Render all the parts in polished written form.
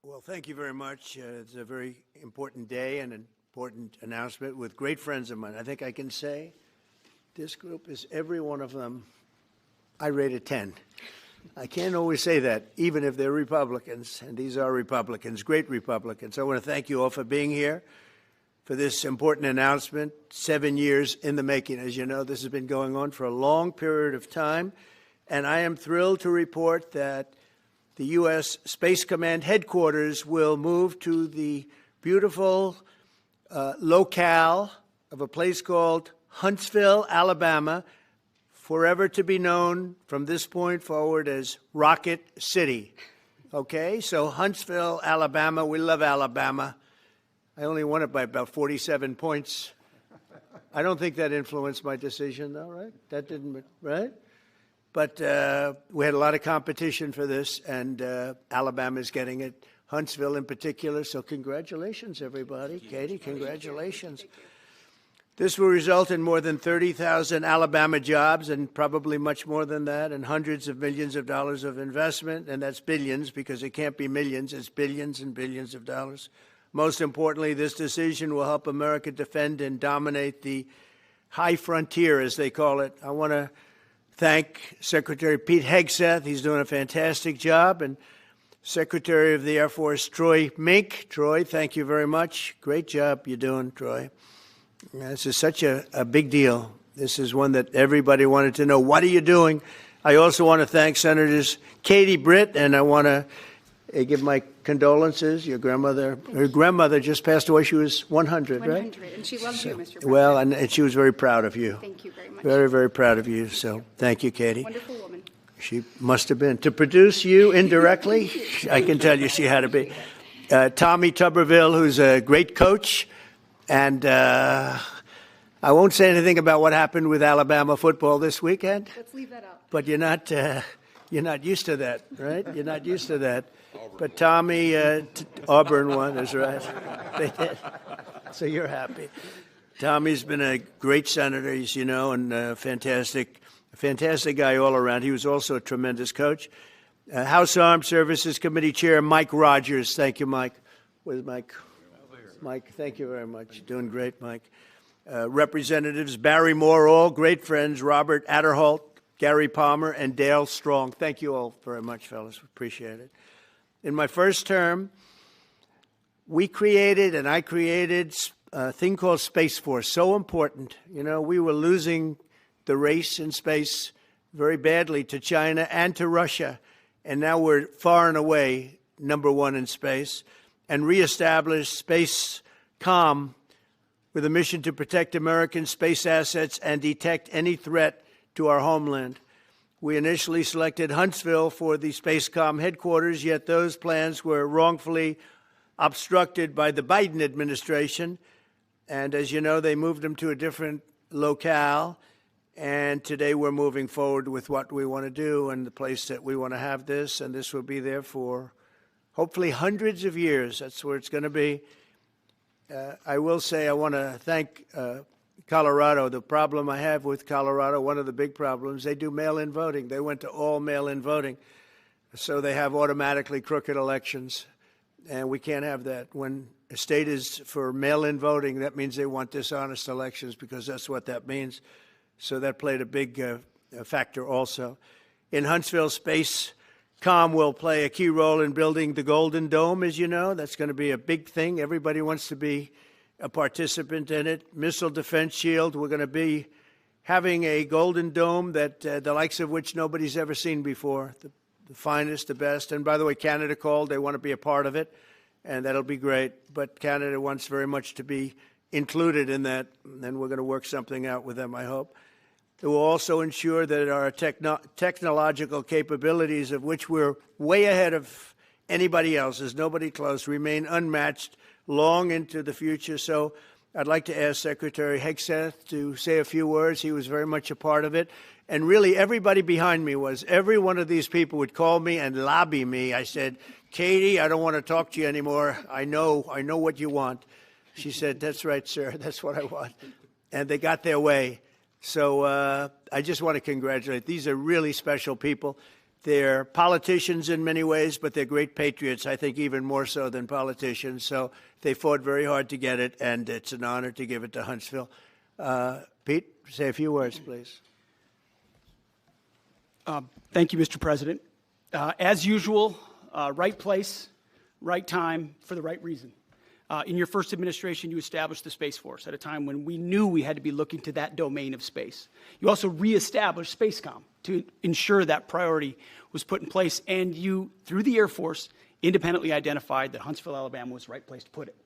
Well, thank you very much. It's a very important day and an important announcement with great friends of mine. I think I can say this group is every one of them, I rate a 10. I can't always say that, even if they're Republicans, and these are Republicans, great Republicans. I want to thank you all for being here for this important announcement, 7 years in the making. As you know, this has been going on for a long period of time, and I am thrilled to report that the U.S. Space Command headquarters will move to the beautiful locale of a place called Huntsville, Alabama, forever to be known from this point forward as Rocket City. Okay, so Huntsville, Alabama, we love Alabama. I only won it by about 47 points. I don't think that influenced my decision, though, right? That didn't, right? But we had a lot of competition for this, and Alabama's getting it, Huntsville in particular. So congratulations, everybody. Katie, congratulations. This will result in more than 30,000 Alabama jobs, and probably much more than that, and hundreds of millions of dollars of investment, and that's billions, because it can't be millions, it's billions and billions of dollars. Most importantly, this decision will help America defend and dominate the high frontier, as they call it. I want to thank Secretary Pete Hegseth. He's doing a fantastic job. And Secretary of the Air Force Troy Mink. Troy, thank you very much. Great job you're doing, Troy. This is such a big deal. This is one that everybody wanted to know. What are you doing? I also want to thank Senators Katie Britt, and I want to give my condolences. Your grandmother, her grandmother just passed away. She was 100, right? 100, and she loves you, Mr. President. Well, and she was very proud of you. Thank you very much. Very, very proud of you. So thank you, Katie. Wonderful woman. She must have been. To produce you indirectly, I can tell you she had to be. Tommy Tuberville, who's a great coach. And I won't say anything about what happened with Alabama football this weekend. Let's leave that out. But you're not used to that, right? You're not used to that. But Tommy, Auburn won, that's right. They did. So you're happy. Tommy's been a great senator, as you know, and a fantastic guy all around. He was also a tremendous coach. House Armed Services Committee Chair Mike Rogers. Thank you, Mike. Where's Mike? Mike, thank you very much. Doing great, Mike. Representatives Barry Moore, all great friends, Robert Adderholt, Gary Palmer, and Dale Strong. Thank you all very much, fellas. Appreciate it. In my first term, I created a thing called Space Force, so important. You know, we were losing the race in space very badly to China and to Russia, and now we're far and away #1 in space, and reestablished Space Com with a mission to protect American space assets and detect any threat to our homeland. We initially selected Huntsville for the SpaceCom headquarters, yet those plans were wrongfully obstructed by the Biden administration. And as you know, they moved them to a different locale. And today we're moving forward with what we want to do and the place that we want to have this. And this will be there for hopefully hundreds of years. That's where it's going to be. I will say I want to thank Colorado. The problem I have with Colorado, one of the big problems, they do mail-in voting. They went to all mail-in voting. So they have automatically crooked elections. And we can't have that. When a state is for mail-in voting, that means they want dishonest elections, because that's what that means. So that played a big factor also. In Huntsville, SpaceCom will play a key role in building the Golden Dome, as you know. That's going to be a big thing. Everybody wants to be a participant in it. Missile Defense Shield, we're going to be having a Golden Dome that the likes of which nobody's ever seen before, the finest, the best. And by the way, Canada called. They want to be a part of it, and that'll be great. But Canada wants very much to be included in that, and we're going to work something out with them, I hope. It will also ensure that our technological capabilities, of which we're way ahead of anybody else, there's nobody close, remain unmatched long into the future. So I'd like to ask Secretary Hegseth to say a few words. He was very much a part of it. And really, everybody behind me was. Every one of these people would call me and lobby me. I said, Katie, I don't want to talk to you anymore. I know what you want. She said, that's right, sir. That's what I want. And they got their way. So I just want to congratulate. These are really special people. They're politicians in many ways, but they're great patriots, I think even more so than politicians. So they fought very hard to get it, and it's an honor to give it to Huntsville. Pete, say a few words, please. Thank you, Mr. President. As usual, right place, right time, for the right reason. In your first administration, you established the Space Force at a time when we knew we had to be looking to that domain of space. You also reestablished SpaceCom to ensure that priority was put in place, and you, through the Air Force, independently identified that Huntsville, Alabama was the right place to put it.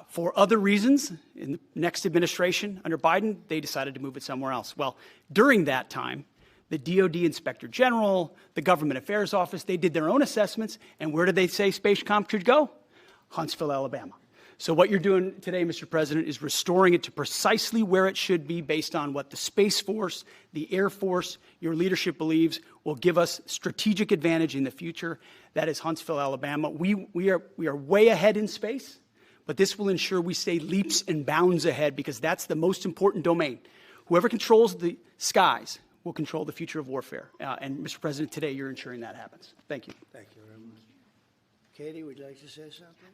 For other reasons, in the next administration under Biden, they decided to move it somewhere else. Well, during that time, the DoD Inspector General, the Government Affairs Office, they did their own assessments, and where did they say SpaceCom should go? Huntsville, Alabama. So what you're doing today, Mr. President, is restoring it to precisely where it should be based on what the Space Force, the Air Force, your leadership believes will give us strategic advantage in the future. That is Huntsville, Alabama. We are way ahead in space, but this will ensure we stay leaps and bounds ahead because that's the most important domain. Whoever controls the skies will control the future of warfare. And Mr. President, today you're ensuring that happens. Thank you. Thank you very much. Katie, would you like to say something?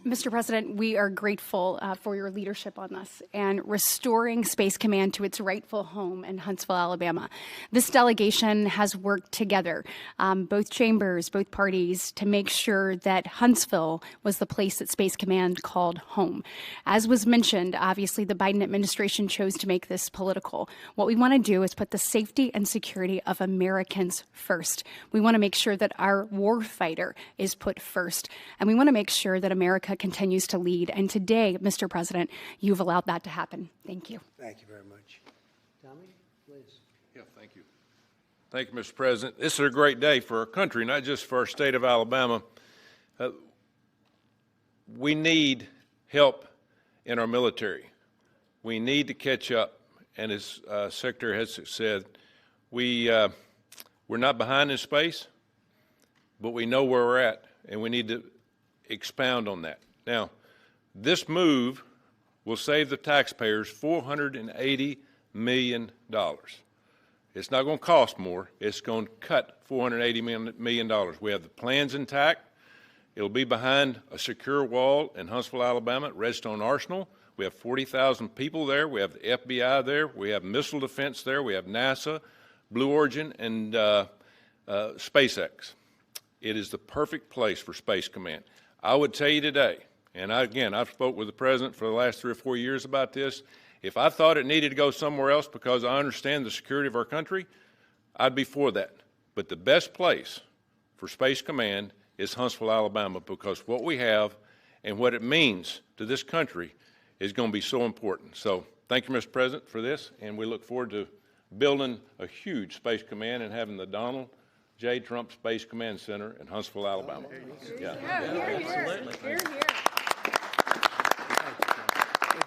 Mr. President, we are grateful for your leadership on this and restoring Space Command to its rightful home in Huntsville, Alabama. This delegation has worked together, both chambers, both parties, to make sure that Huntsville was the place that Space Command called home. As was mentioned, obviously the Biden administration chose to make this political. What we want to do is put the safety and security of Americans first. We want to make sure that our warfighter is put first, and we want to make sure that America continues to lead. And today, Mr. President, you've allowed that to happen. Thank you. Thank you very much. Tommy, please. Yeah, thank you. Thank you, Mr. President. This is a great day for our country, not just for our state of Alabama. We need help in our military. We need to catch up. And as Secretary has said, we're not behind in space, but we know where we're at, and we need to expound on that. Now, this move will save the taxpayers $480 million. It's not going to cost more. It's going to cut $480 million. We have the plans intact. It'll be behind a secure wall in Huntsville, Alabama, at Redstone Arsenal. We have 40,000 people there. We have the FBI there. We have missile defense there. We have NASA, Blue Origin, and SpaceX. It is the perfect place for Space Command. I would tell you today, and I've spoke with the President for the last 3 or 4 years about this, if I thought it needed to go somewhere else because I understand the security of our country, I'd be for that. But the best place for Space Command is Huntsville, Alabama, because what we have and what it means to this country is going to be so important. So thank you, Mr. President, for this, and we look forward to building a huge Space Command and having the Donald J. Trump Space Command Center in Huntsville, Alabama. Here, absolutely. Here.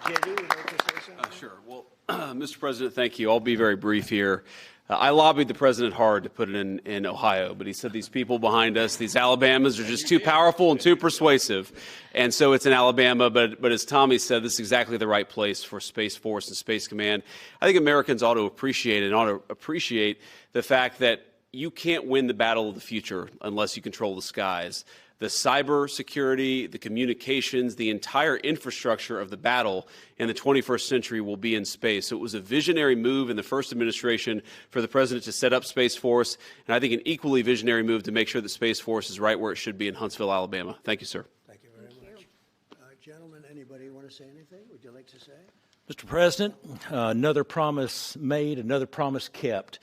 JD, would you like to say something? Sure. Well, Mr. President, thank you. I'll be very brief here. I lobbied the president hard to put it in Ohio, but he said these people behind us, these Alabamas, are just too powerful and too persuasive. And so it's in Alabama, but as Tommy said, this is exactly the right place for Space Force and Space Command. I think Americans ought to appreciate the fact that you can't win the battle of the future unless you control the skies. The cyber security, the communications, the entire infrastructure of the battle in the 21st century will be in space. So it was a visionary move in the first administration for the president to set up Space Force, and I think an equally visionary move to make sure that Space Force is right where it should be in Huntsville, Alabama. Thank you, sir. Thank you very much. Gentlemen, anybody want to say anything? Would you like to say? Mr. President, another promise made, another promise kept.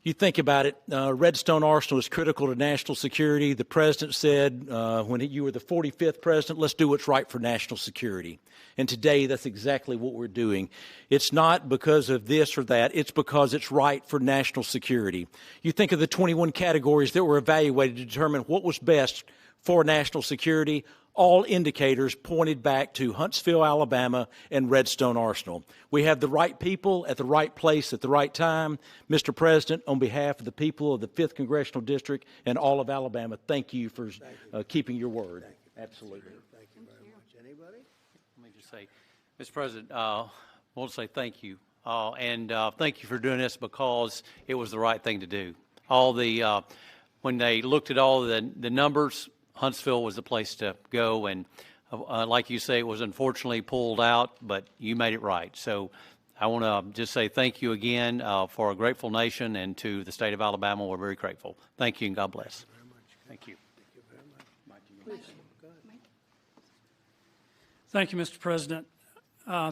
You think about it, Redstone Arsenal is critical to national security. The president said when you were the 45th president, let's do what's right for national security. And today, that's exactly what we're doing. It's not because of this or that. It's because it's right for national security. You think of the 21 categories that were evaluated to determine what was best for national security. All indicators pointed back to Huntsville, Alabama, and Redstone Arsenal. We have the right people at the right place at the right time. Mr. President, on behalf of the people of the 5th Congressional District and all of Alabama, thank you for keeping your word. Absolutely. Thank you very much. Anybody? Let me just say, Mr. President, I want to say thank you and thank you for doing this because it was the right thing to do. When they looked at all the numbers, Huntsville was the place to go, and like you say, it was unfortunately pulled out, but you made it right. So I want to just say thank you again for a grateful nation, and to the state of Alabama, we're very grateful. Thank you, and God bless. Thank you. Thank you, Mr. President.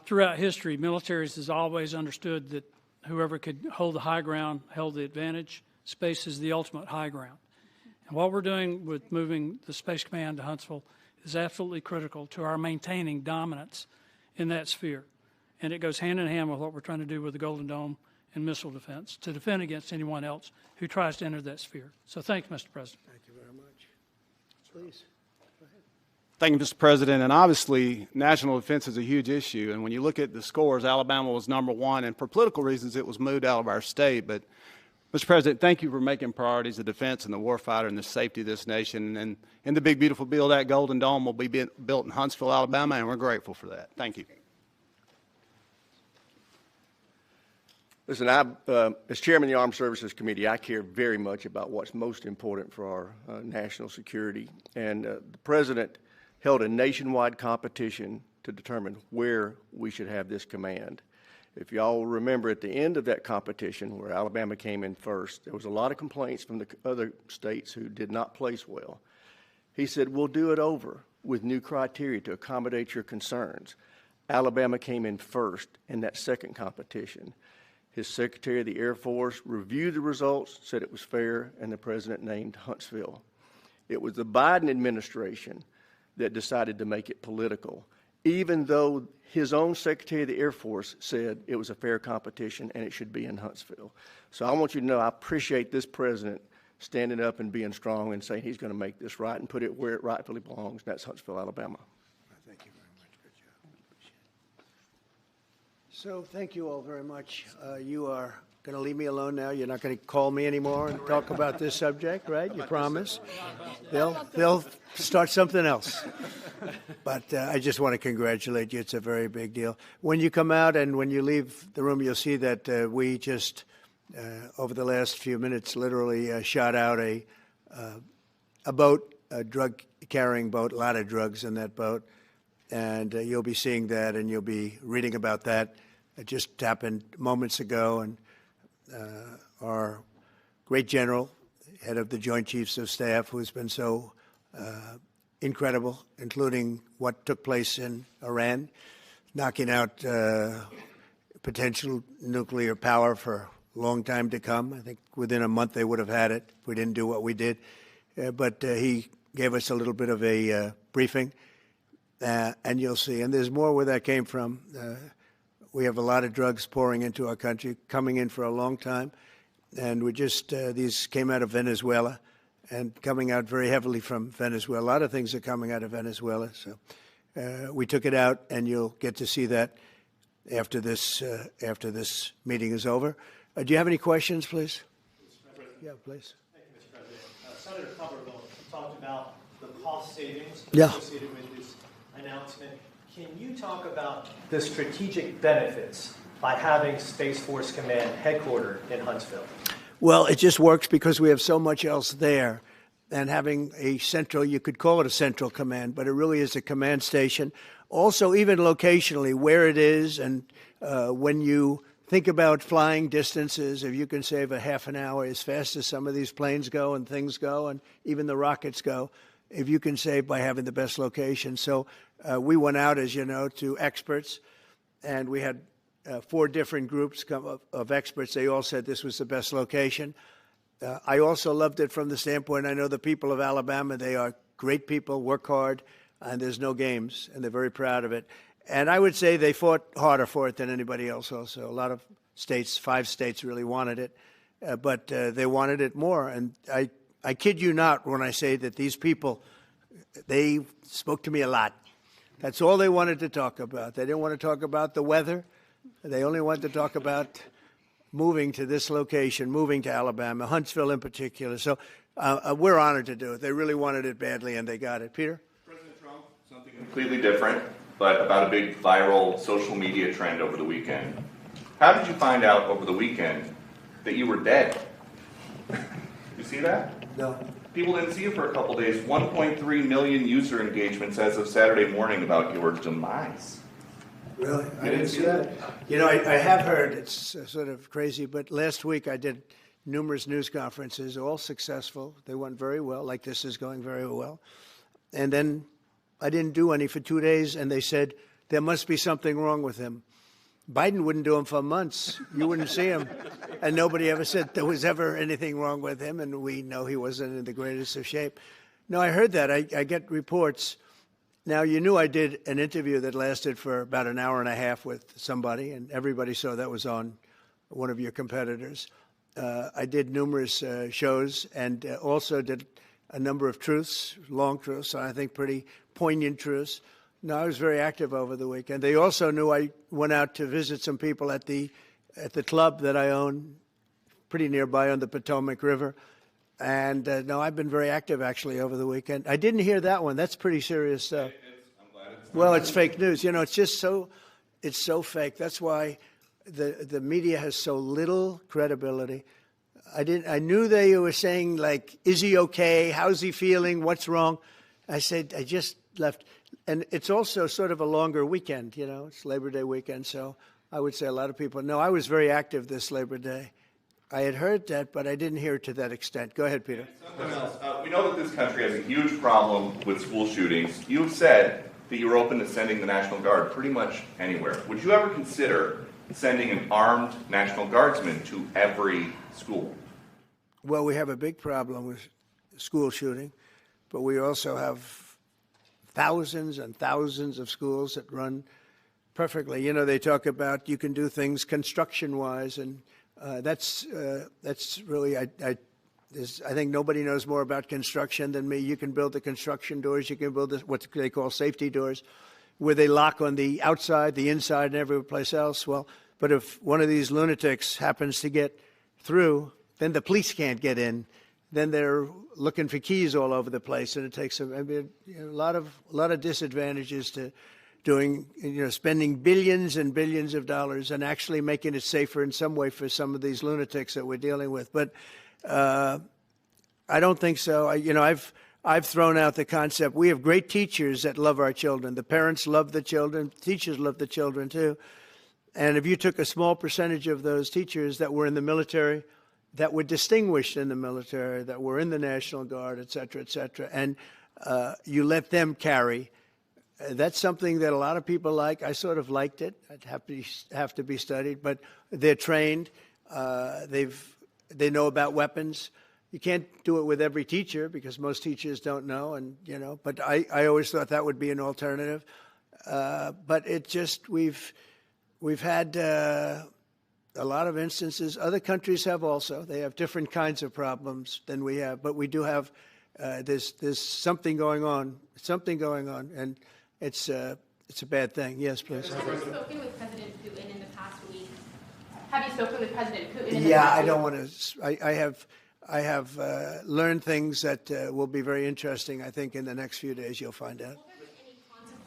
Throughout history, militaries has always understood that whoever could hold the high ground held the advantage. Space is the ultimate high ground. And what we're doing with moving the Space Command to Huntsville is absolutely critical to our maintaining dominance in that sphere. And it goes hand in hand with what we're trying to do with the Golden Dome and missile defense to defend against anyone else who tries to enter that sphere. So thank you, Mr. President. Thank you very much. Please. Thank you, Mr. President. And obviously, national defense is a huge issue. And when you look at the scores, Alabama was #1. And for political reasons, it was moved out of our state. But, Mr. President, thank you for making priorities the defense and the warfighter and the safety of this nation. And in the big, beautiful bill, that Golden Dome will be built in Huntsville, Alabama, and we're grateful for that. Thank you. Listen, as chairman of the Armed Services Committee, I care very much about what's most important for our national security. And the President held a nationwide competition to determine where we should have this command. If y'all remember, at the end of that competition, where Alabama came in first, there was a lot of complaints from the other states who did not place well. He said, we'll do it over with new criteria to accommodate your concerns. Alabama came in first in that second competition. His Secretary of the Air Force reviewed the results, said it was fair, and the President named Huntsville. It was the Biden administration that decided to make it political, even though his own Secretary of the Air Force said it was a fair competition and it should be in Huntsville. So I want you to know I appreciate this President standing up and being strong and saying he's going to make this right and put it where it rightfully belongs, and that's Huntsville, Alabama. Thank you very much. Good job. So thank you all very much. You are going to leave me alone now? You're not going to call me anymore and talk about this subject, right? You promise? They'll start something else. But I just want to congratulate you. It's a very big deal. When you come out and when you leave the room, you'll see that we just, over the last few minutes, literally shot out a boat, a drug-carrying boat, a lot of drugs in that boat. And you'll be seeing that and you'll be reading about that. It just happened moments ago, and our great general, head of the Joint Chiefs of Staff, who's been so incredible, including what took place in Iran, knocking out potential nuclear power for a long time to come. I think within a month they would have had it if we didn't do what we did. But he gave us a little bit of a briefing, and you'll see. And there's more where that came from. We have a lot of drugs pouring into our country, coming in for a long time. And we just, these came out of Venezuela and coming out very heavily from Venezuela. A lot of things are coming out of Venezuela. So we took it out, and you'll get to see that after this meeting is over. Do you have any questions, please? Yeah, please. Thank you, Mr. President. Senator Coverville talked about the cost savings associated with this announcement. Can you talk about the strategic benefits by having Space Force Command headquartered in Huntsville? Well, it just works because we have so much else there. And having a central, you could call it a central command, but it really is a command station. Also, even locationally, where it is, and when you think about flying distances, if you can save a half an hour as fast as some of these planes go and things go, and even the rockets go, if you can save by having the best location. So we went out, as you know, to experts, and we had 4 different groups of experts. They all said this was the best location. I also loved it from the standpoint, I know the people of Alabama, they are great people, work hard, and there's no games, and they're very proud of it. And I would say they fought harder for it than anybody else also. A lot of states, 5 states really wanted it, but they wanted it more. And I kid you not when I say that these people, they spoke to me a lot. That's all they wanted to talk about. They didn't want to talk about the weather. They only wanted to talk about moving to this location, moving to Alabama, Huntsville in particular. So we're honored to do it. They really wanted it badly, and they got it. Peter? President Trump, something completely different, but about a big viral social media trend over the weekend. How did you find out over the weekend that you were dead? You see that? No. People didn't see you for a couple days. 1.3 million user engagements as of Saturday morning about your demise. Really? I didn't see that. You know, I have heard, it's sort of crazy, but last week I did numerous news conferences, all successful. They went very well, like this is going very well. And then I didn't do any for 2 days, and they said, there must be something wrong with him. Biden wouldn't do them for months. You wouldn't see him. And nobody ever said there was ever anything wrong with him, and we know he wasn't in the greatest of shape. No, I heard that. I get reports. Now, you knew I did an interview that lasted for about an hour and a half with somebody, and everybody saw that was on one of your competitors. I did numerous shows and also did a number of truths, long truths, I think pretty poignant truths. No, I was very active over the weekend. They also knew I went out to visit some people at the club that I own, pretty nearby on the Potomac River. And no, I've been very active actually over the weekend. I didn't hear that one. That's pretty serious stuff. Well, it's fake news. You know, it's just it's so fake. That's why the media has so little credibility. I knew they were saying, like, is he okay? How's he feeling? What's wrong? I said, I just left. And it's also sort of a longer weekend, you know. It's Labor Day weekend, so I would say a lot of people. No, I was very active this Labor Day. I had heard that, but I didn't hear it to that extent. Go ahead, Peter. Something else. We know that this country has a huge problem with school shootings. You've said that you're open to sending the National Guard pretty much anywhere. Would you ever consider sending an armed National Guardsman to every school? Well, we have a big problem with school shooting, but we also have thousands and thousands of schools that run perfectly. You know, they talk about you can do things construction-wise, and that's really, I think nobody knows more about construction than me. You can build the construction doors. You can build what they call safety doors, where they lock on the outside, the inside, and every place else. Well, but if one of these lunatics happens to get through, then the police can't get in. Then they're looking for keys all over the place, and it takes a lot of disadvantages to doing, spending billions and billions of dollars and actually making it safer in some way for some of these lunatics that we're dealing with. But I don't think so. I've thrown out the concept. We have great teachers that love our children. The parents love the children. Teachers love the children too. And if you took a small percentage of those teachers that were in the military, that were distinguished in the military, that were in the National Guard, et cetera, and you let them carry. That's something that a lot of people like. I sort of liked it. It'd have to be studied, but they're trained. They know about weapons. You can't do it with every teacher because most teachers don't know, but I always thought that would be an alternative. But it just, we've had a lot of instances. Other countries have also. They have different kinds of problems than we have, but we do have. There's something going on. And it's a bad thing. Yes, please. Have you spoken with President Putin in the past week? Have you spoken with President Putin? In the Yeah, past I don't want to. I have learned things that will be very interesting. I think in the next few days you'll find out.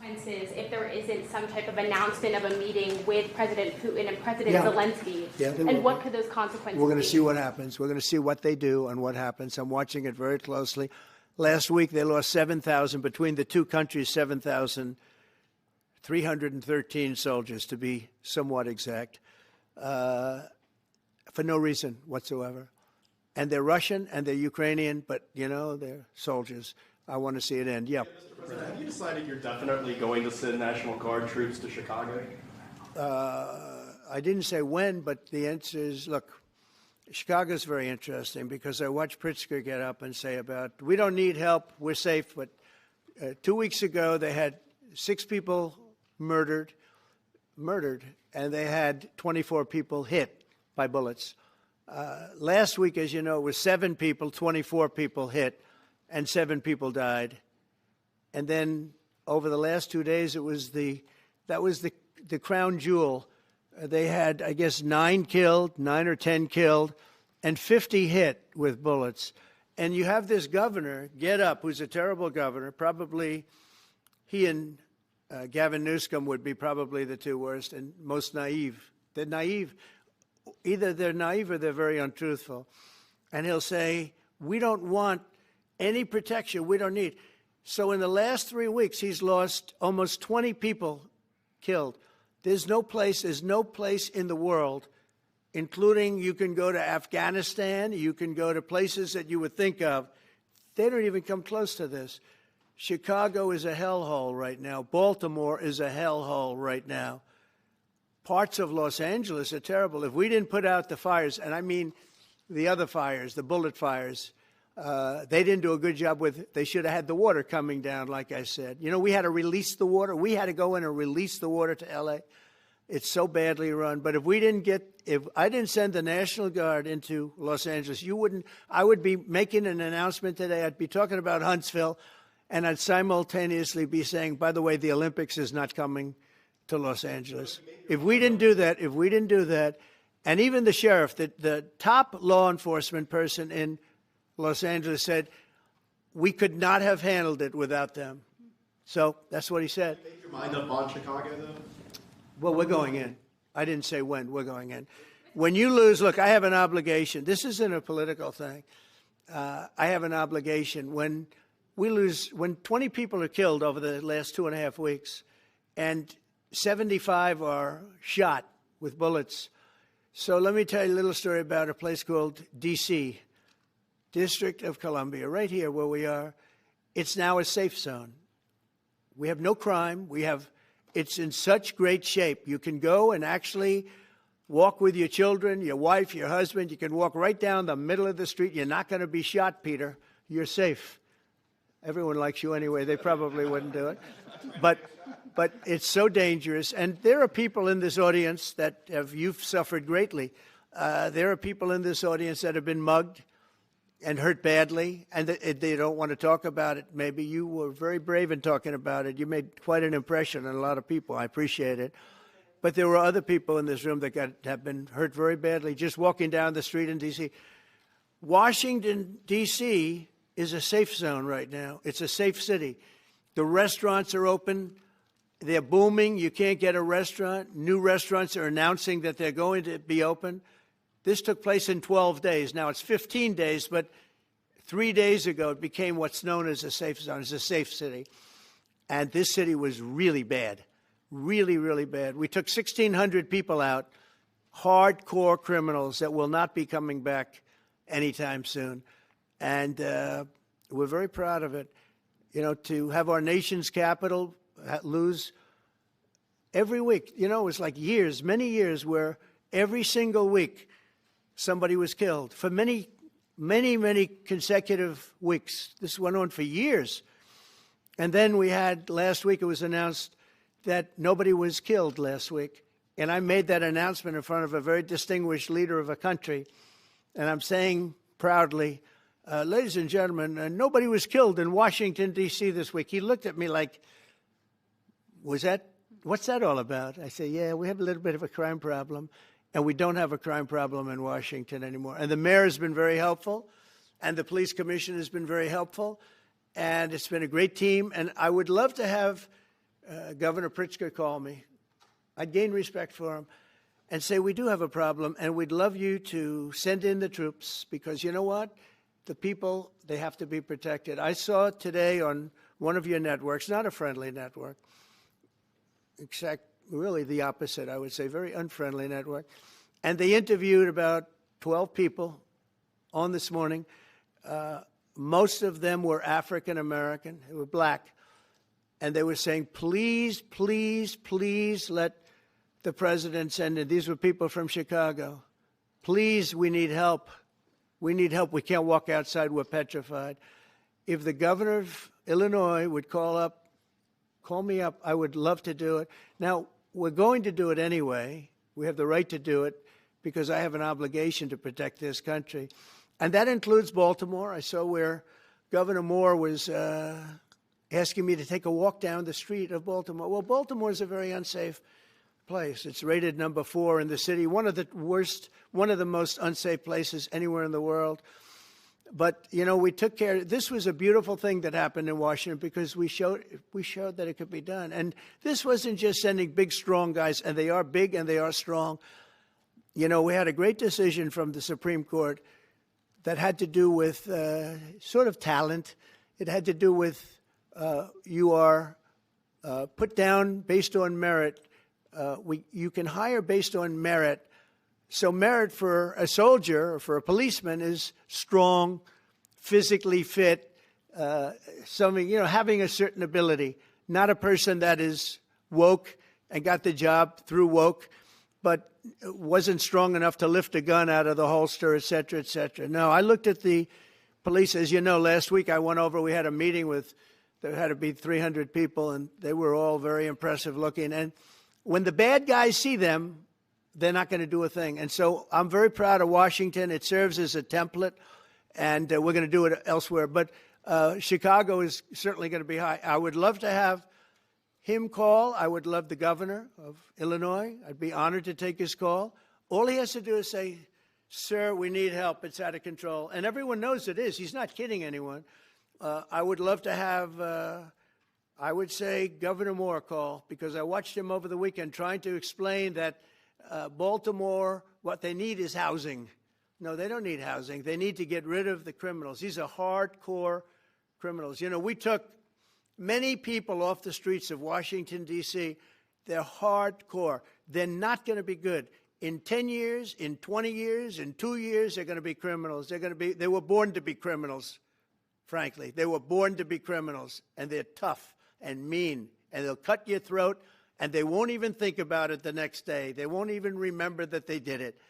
Consequences if there isn't some type of announcement of a meeting with President Putin and President Zelensky? And what could those consequences be? We're going to see what happens. We're going to see what they do and what happens. I'm watching it very closely. Last week they lost 7,000, between the two countries, 7,313 soldiers, to be somewhat exact, for no reason whatsoever. And they're Russian and they're Ukrainian, but, they're soldiers. I want to see it end. Yeah. Mr. President, have you decided you're definitely going to send National Guard troops to Chicago? I didn't say when, but the answer is, look, Chicago's very interesting because I watched Pritzker get up and say we don't need help, we're safe. But 2 weeks ago, they had 6 people murdered, and they had 24 people hit by bullets. Last week, as you know, it was 7 people, 24 people hit, and 7 people died. And then over the last 2 days, that was the crown jewel. They had, I guess, 9 or 10 killed, and 50 hit with bullets. And you have this governor get up, who's a terrible governor. Probably he and Gavin Newsom would be probably the 2 worst and most naive They're naive. Either they're naive or they're very untruthful. And he'll say, we don't want any protection. We don't need. So in the last 3 weeks, he's lost almost 20 people killed. There's no place in the world, including you can go to Afghanistan, you can go to places that you would think of. They don't even come close to this. Chicago is a hellhole right now. Baltimore is a hellhole right now. Parts of Los Angeles are terrible. If we didn't put out the fires, and I mean the other fires, the bullet fires, they didn't do a good job with, they should have had the water coming down, like I said. You know, we had to release the water. We had to go in and release the water to L.A. It's so badly run. But if I didn't send the National Guard into Los Angeles, I would be making an announcement today. I'd be talking about Huntsville, and I'd simultaneously be saying, by the way, the Olympics is not coming to Los Angeles. If we didn't do that, and even the sheriff, the top law enforcement person in Los Angeles said, we could not have handled it without them. So that's what he said. Did you make your mind up on Chicago, though? Well, we're going in. I didn't say when. We're going in. When you lose, look, I have an obligation. This isn't a political thing. I have an obligation. When we lose, when 20 people are killed over the last 2.5 weeks, and 75 are shot with bullets. So let me tell you a little story about a place called D.C., District of Columbia, right here where we are. It's now a safe zone. We have no crime. It's in such great shape. You can go and actually walk with your children, your wife, your husband. You can walk right down the middle of the street. You're not going to be shot, Peter. You're safe. Everyone likes you anyway. They probably wouldn't do it. But it's so dangerous. And there are people in this audience that you've suffered greatly. There are people in this audience that have been mugged and hurt badly, and they don't want to talk about it. Maybe you were very brave in talking about it. You made quite an impression on a lot of people. I appreciate it. But there were other people in this room that have been hurt very badly just walking down the street in D.C. Washington, D.C. is a safe zone right now. It's a safe city. The restaurants are open. They're booming. You can't get a restaurant. New restaurants are announcing that they're going to be open. This took place in 12 days. Now it's 15 days, but 3 days ago it became what's known as a safe zone. It's a safe city. And this city was really bad, really, really bad. We took 1,600 people out, hardcore criminals that will not be coming back anytime soon. And we're very proud of it. You know, to have our nation's capital lose every week. You know, it was like years, many years, where every single week somebody was killed for many, many, many consecutive weeks. This went on for years. And then we had, last week it was announced that nobody was killed last week. And I made that announcement in front of a very distinguished leader of a country. And I'm saying proudly, ladies and gentlemen, nobody was killed in Washington, D.C. this week. He looked at me like, what's that all about? I say, yeah, we have a little bit of a crime problem, and we don't have a crime problem in Washington anymore. And the mayor has been very helpful, and the police commission has been very helpful, and it's been a great team. And I would love to have Governor Pritzker call me. I'd gain respect for him and say, we do have a problem, and we'd love you to send in the troops, because you know what? The people, they have to be protected. I saw today on one of your networks, not a friendly network, except really the opposite, I would say, very unfriendly network. And they interviewed about 12 people on this morning. Most of them were African American, they were black. And they were saying, please, please, please let the president send in. These were people from Chicago. Please, we need help. We need help. We can't walk outside. We're petrified. If the governor of Illinois would call me up, I would love to do it. Now, we're going to do it anyway. We have the right to do it because I have an obligation to protect this country. And that includes Baltimore. I saw where Governor Moore was asking me to take a walk down the street of Baltimore. Well, Baltimore is a very unsafe place. It's rated number 4 in the city, one of the most unsafe places anywhere in the world. But, you know, we took care. This was a beautiful thing that happened in Washington because we showed that it could be done. And this wasn't just sending big, strong guys, and they are big and they are strong. You know, we had a great decision from the Supreme Court that had to do with sort of talent. It had to do with you are put down based on merit. You can hire based on merit. So merit for a soldier or for a policeman is strong, physically fit, having a certain ability, not a person that is woke and got the job through woke, but wasn't strong enough to lift a gun out of the holster, et cetera, et cetera. No, I looked at the police. As you know, last week I went over, we had a meeting there had to be 300 people, and they were all very impressive looking. And when the bad guys see them, they're not going to do a thing. And so I'm very proud of Washington. It serves as a template, and we're going to do it elsewhere. But Chicago is certainly going to be high. I would love to have him call. I would love the governor of Illinois. I'd be honored to take his call. All he has to do is say, sir, we need help. It's out of control. And everyone knows it is. He's not kidding anyone. I would love to have, I would say, Governor Moore call, because I watched him over the weekend trying to explain that Baltimore, what they need is housing. No, they don't need housing. They need to get rid of the criminals. These are hardcore criminals. You know, we took many people off the streets of Washington, D.C. They're hardcore. They're not going to be good. In 10 years, in 20 years, in 2 years, they're going to be criminals. They were born to be criminals, frankly. They were born to be criminals, and they're tough and mean, and they'll cut your throat, and they won't even think about it the next day. They won't even remember that they did it.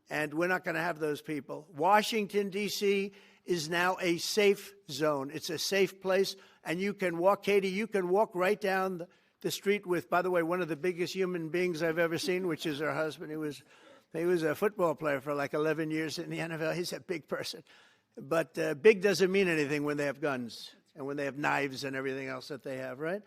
And we're not going to have those people. Washington, D.C. is now a safe zone. It's a safe place. And you can walk, Katie, you can walk right down the street with, by the way, one of the biggest human beings I've ever seen, which is her husband. He was a football player for like 11 years in the NFL. He's a big person. But big doesn't mean anything when they have guns and when they have knives and everything else that they have, right?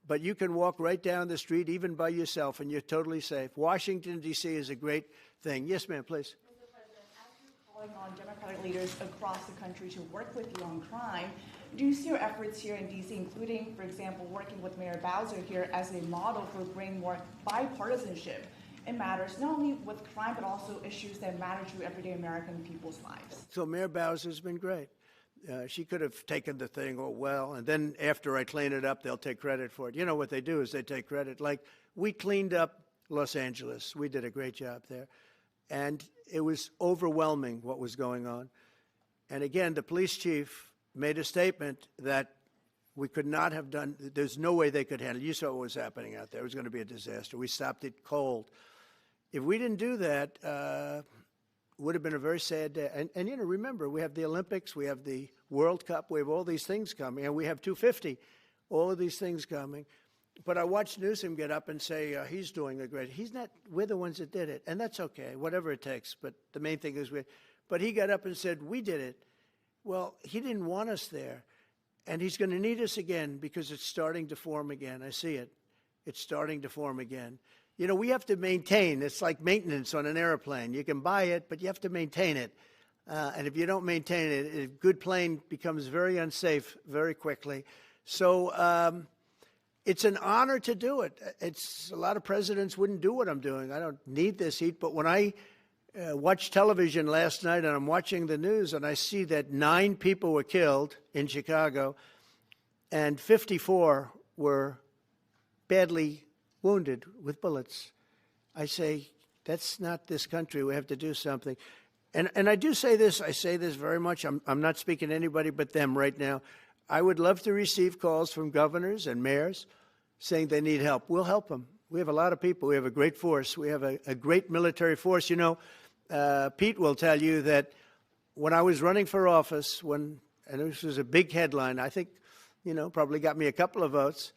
But you can walk right down the street, even by yourself, and you're totally safe. Washington, D.C. is a great thing. Yes, ma'am, please. Mr. President, as you're calling on Democratic leaders across the country to work with you on crime, do you see your efforts here in D.C., including, for example, working with Mayor Bowser here as a model for bringing more bipartisanship in matters not only with crime, but also issues that matter to everyday American people's lives? So Mayor Bowser's been great. She could have taken the thing, and then after I clean it up, they'll take credit for it. You know what they do is they take credit. Like, we cleaned up Los Angeles. We did a great job there. And it was overwhelming what was going on. And again, the police chief made a statement that we could not have done, there's no way they could handle it. You saw what was happening out there. It was going to be a disaster. We stopped it cold. If we didn't do that, would have been a very sad day. And you know, remember, we have the Olympics, we have the World Cup, we have all these things coming, and we have 250, all of these things coming. But I watched Newsom get up and say he's doing a great. He's not. We're the ones that did it, and that's okay, whatever it takes. But the main thing is we. But he got up and said we did it. Well, he didn't want us there, and he's going to need us again because it's starting to form again. I see it. It's starting to form again. You know, we have to maintain. It's like maintenance on an airplane. You can buy it, but you have to maintain it. And if you don't maintain it, a good plane becomes very unsafe very quickly. So it's an honor to do it. It's a lot of presidents wouldn't do what I'm doing. I don't need this heat. But when I watched television last night and I'm watching the news and I see that 9 people were killed in Chicago and 54 were badly wounded with bullets, I say, that's not this country. We have to do something. And I do say this. I say this very much. I'm not speaking to anybody but them right now. I would love to receive calls from governors and mayors saying they need help. We'll help them. We have a lot of people. We have a great force. We have a great military force. You know, Pete will tell you that when I was running for office, and this was a big headline, I think, you know, probably got me a couple of votes,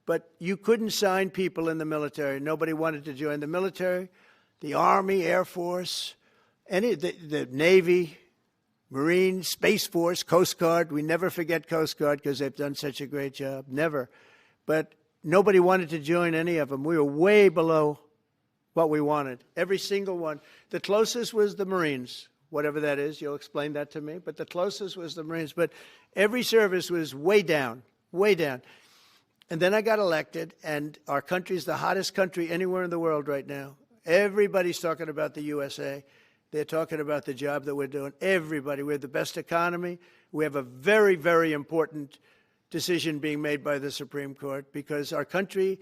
but you couldn't sign people in the military. Nobody wanted to join the military, the Army, Air Force, the Navy, Marines, Space Force, Coast Guard. We never forget Coast Guard because they've done such a great job. Never. But nobody wanted to join any of them. We were way below what we wanted. Every single one. The closest was the Marines. whatever that is. You'll explain that to me. But the closest was the Marines. But every service was way down, way down. And then I got elected, and our country's the hottest country anywhere in the world right now. Everybody's talking about the USA. They're talking about the job that we're doing. Everybody. We have the best economy. We have a very, very important decision being made by the Supreme Court because our country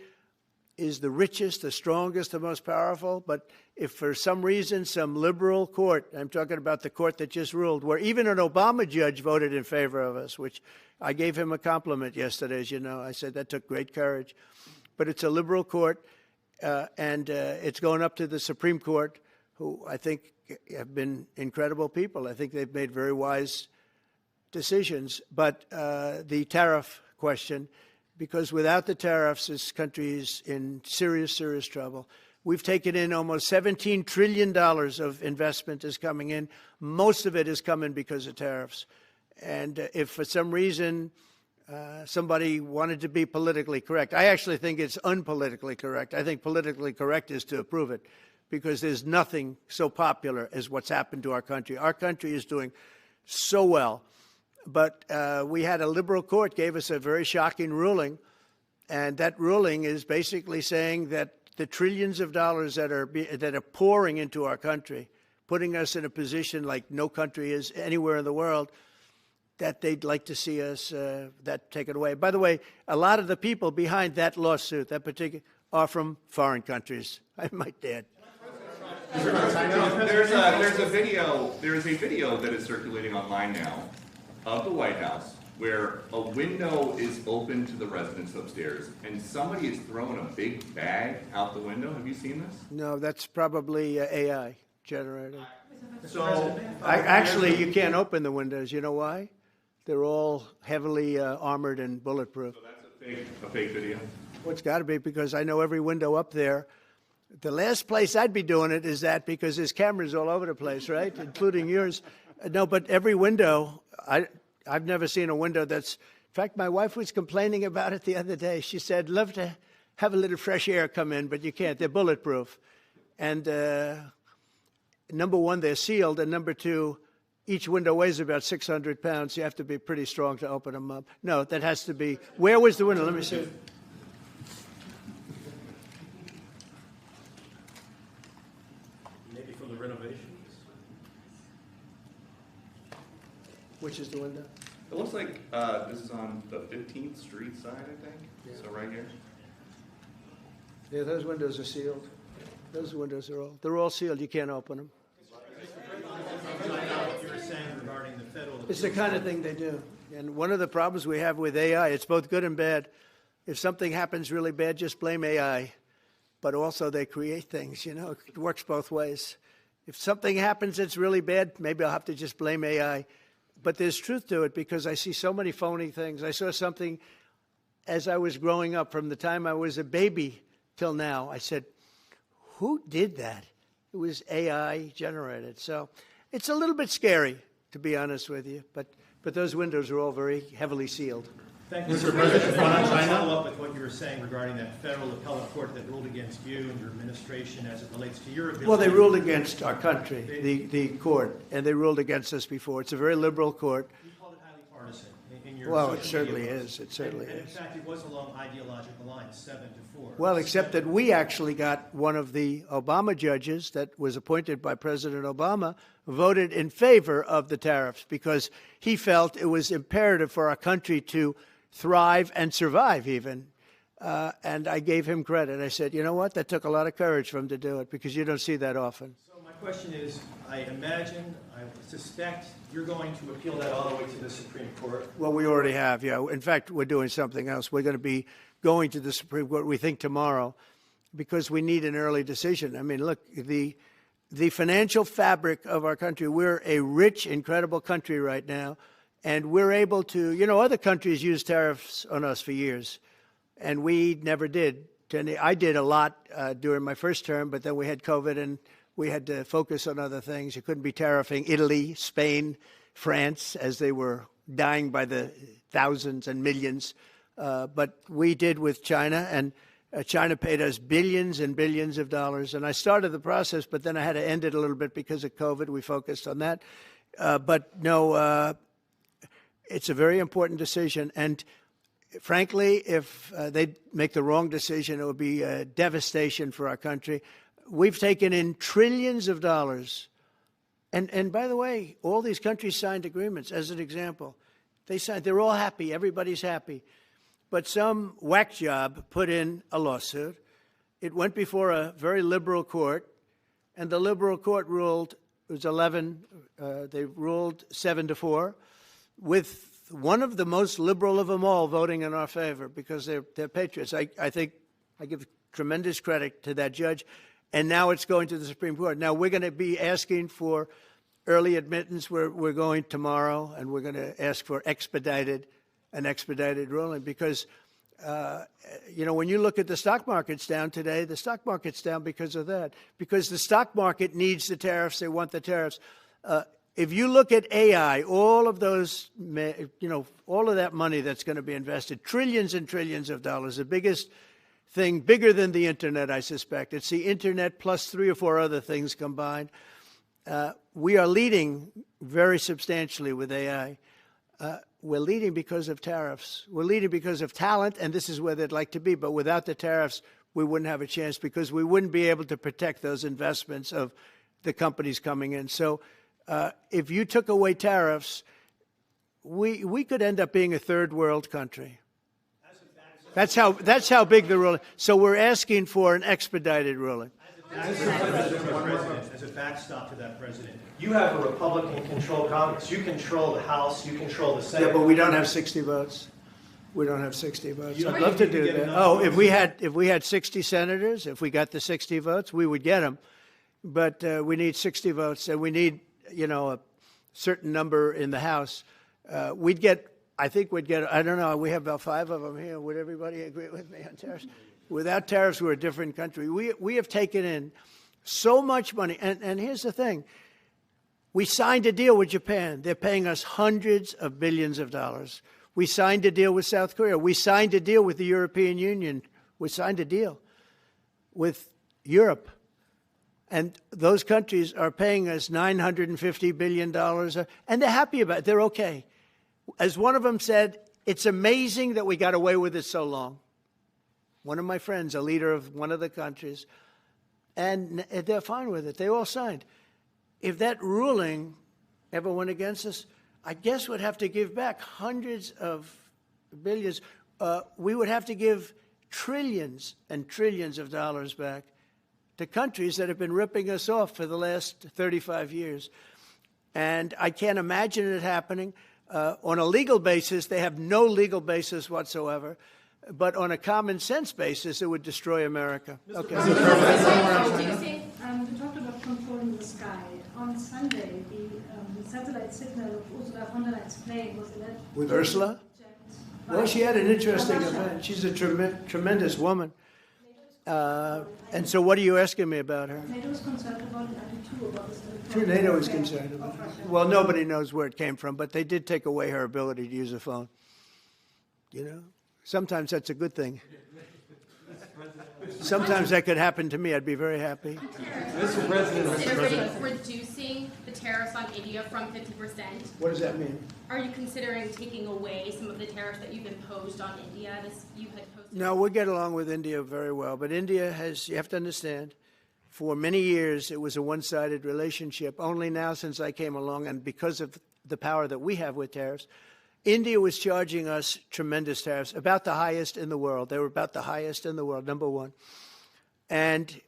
is the richest, the strongest, the most powerful. But if for some reason some liberal court, I'm talking about the court that just ruled, where even an Obama judge voted in favor of us, which I gave him a compliment yesterday, as you know. I said that took great courage. But it's a liberal court, and it's going up to the Supreme Court, who I think have been incredible people. I think they've made very wise decisions. But the tariff question, because without the tariffs, this country is in serious, serious trouble. We've taken in almost $17 trillion of investment is coming in. Most of it is coming because of tariffs. And if for some reason somebody wanted to be politically correct, I actually think it's unpolitically correct. I think politically correct is to approve it because there's nothing so popular as what's happened to our country. Our country is doing so well. But we had a liberal court gave us a very shocking ruling, and that ruling is basically saying that the trillions of dollars that are pouring into our country, putting us in a position like no country is anywhere in the world, that they'd like to see us that taken away. By the way, a lot of the people behind that lawsuit, that particular, are from foreign countries. I might add. There's a video that is circulating online now of the White House where a window is open to the residents upstairs and somebody is throwing a big bag out the window. Have you seen this? No, that's probably AI generated. So Actually, you can't open the windows. You know why? They're all heavily armored and bulletproof. So that's a fake video? Well, it's got to be because I know every window up there. The last place I'd be doing it is that because there's cameras all over the place, right, including yours. No, but every window, I've never seen a window that's, in fact, my wife was complaining about it the other day. She said, love to have a little fresh air come in, but you can't. They're bulletproof. And number one, they're sealed. And number two, each window weighs about 600 pounds. You have to be pretty strong to open them up. No, that has to be, where was the window? Let me see. Maybe from the renovations. Which is the window? It looks like this is on the 15th Street side, I think. Yeah. So right here. Yeah, those windows are sealed. Those windows are they're all sealed. You can't open them. What you were saying regarding the federal. It's the kind of thing they do. And one of the problems we have with AI, it's both good and bad. If something happens really bad, just blame AI. But also they create things, you know. It works both ways. If something happens that's really bad, maybe I'll have to just blame AI. But there's truth to it because I see so many phony things. I saw something as I was growing up from the time I was a baby till now. I said, who did that? It was AI generated. So it's a little bit scary, to be honest with you. But those windows are all very heavily sealed. Thank you, Mr. President. I want to follow up with what you were saying regarding that federal appellate court that ruled against you and your administration as it relates to your ability. Well, they ruled against our country, the court, and they ruled against us before. It's a very liberal court. You called it highly partisan in your Well, it certainly is. It certainly and is. in fact, it was along ideological lines, 7-4. Well, except that we actually got one of the Obama judges that was appointed by President Obama voted in favor of the tariffs because he felt it was imperative for our country to thrive and survive even. And I gave him credit. I said, you know what? That took a lot of courage for him to do it because you don't see that often. So my question is, I suspect you're going to appeal that all the way to the Supreme Court. Well, we already have, yeah. In fact, we're doing something else. We're going to be going to the Supreme Court, we think, tomorrow because we need an early decision. I mean, look, the financial fabric of our country, we're a rich, incredible country right now. And we're able to, you know, other countries use tariffs on us for years, and we never did. I did a lot during my first term, but then we had COVID, and we had to focus on other things. You couldn't be tariffing Italy, Spain, France, as they were dying by the thousands and millions. But we did with China, and China paid us billions and billions of dollars, and I started the process, but then I had to end it a little bit because of COVID. We focused on that. It's a very important decision, and frankly, if they make the wrong decision, it would be a devastation for our country. We've taken in trillions of dollars. And by the way, all these countries signed agreements. As an example, they're all happy. Everybody's happy. But some whack job put in a lawsuit. It went before a very liberal court, and the liberal court ruled, it was 11, they ruled 7-4, with one of the most liberal of them all voting in our favor because they're patriots. I think I give tremendous credit to that judge. And now it's going to the Supreme Court. Now we're going to be asking for early admittance. We're going tomorrow, and we're going to ask for an expedited ruling because, when you look at the stock market's down today, the stock market's down because of that. Because the stock market needs the tariffs. They want the tariffs. If you look at AI, all of those, all of that money that's going to be invested, trillions and trillions of dollars, the biggest thing, bigger than the internet, I suspect. It's the internet plus 3 or 4 other things combined. We are leading very substantially with AI. We're leading because of tariffs. We're leading because of talent, and this is where they'd like to be. But without the tariffs, we wouldn't have a chance because we wouldn't be able to protect those investments of the companies coming in. So if you took away tariffs, we could end up being a third world country. That's how big the ruling. So we're asking for an expedited ruling. As a backstop to that, President, you have a Republican-controlled Congress. You control the House. You control the Senate. Yeah, but we don't have 60 votes. We don't have 60 votes. I'd love to do that. Oh, if we had 60 senators, if we got the 60 votes, we would get them. But we need 60 votes, and we need a certain number in the House. I think we'd get, I don't know, we have about 5 of them here. Would everybody agree with me on tariffs? Without tariffs, we're a different country. We have taken in so much money. And here's the thing. We signed a deal with Japan. They're paying us hundreds of billions of dollars. We signed a deal with South Korea. We signed a deal with the European Union. We signed a deal with Europe. And those countries are paying us $950 billion. And they're happy about it. They're okay. As one of them said, it's amazing that we got away with it so long. One of my friends, a leader of one of the countries, and they're fine with it. They all signed. If that ruling ever went against us, I guess we'd have to give back hundreds of billions. We would have to give trillions and trillions of dollars back to countries that have been ripping us off for the last 35 years. And I can't imagine it happening. On a legal basis, they have no legal basis whatsoever. But on a common sense basis, it would destroy America. Okay. We talked about controlling the sky. On Sunday, the satellite signal of Ursula von der Leyen's plane was alleged. With Ursula? Well, she had an interesting event. She's a tremendous woman. And so what are you asking me about her? NATO is concerned about an attitude about this. Sure, NATO is concerned about it. Well, nobody knows where it came from, but they did take away her ability to use a phone. Sometimes that's a good thing. Sometimes that could happen to me. I'd be very happy. Mr. President, reducing the tariffs on India from 50%. What does that mean? Are you considering taking away some of the tariffs that you've imposed on India? No, we get along with India very well. But India you have to understand, for many years it was a one-sided relationship. Only now since I came along, and because of the power that we have with tariffs, India was charging us tremendous tariffs, about the highest in the world. They were about the highest in the world, number one. And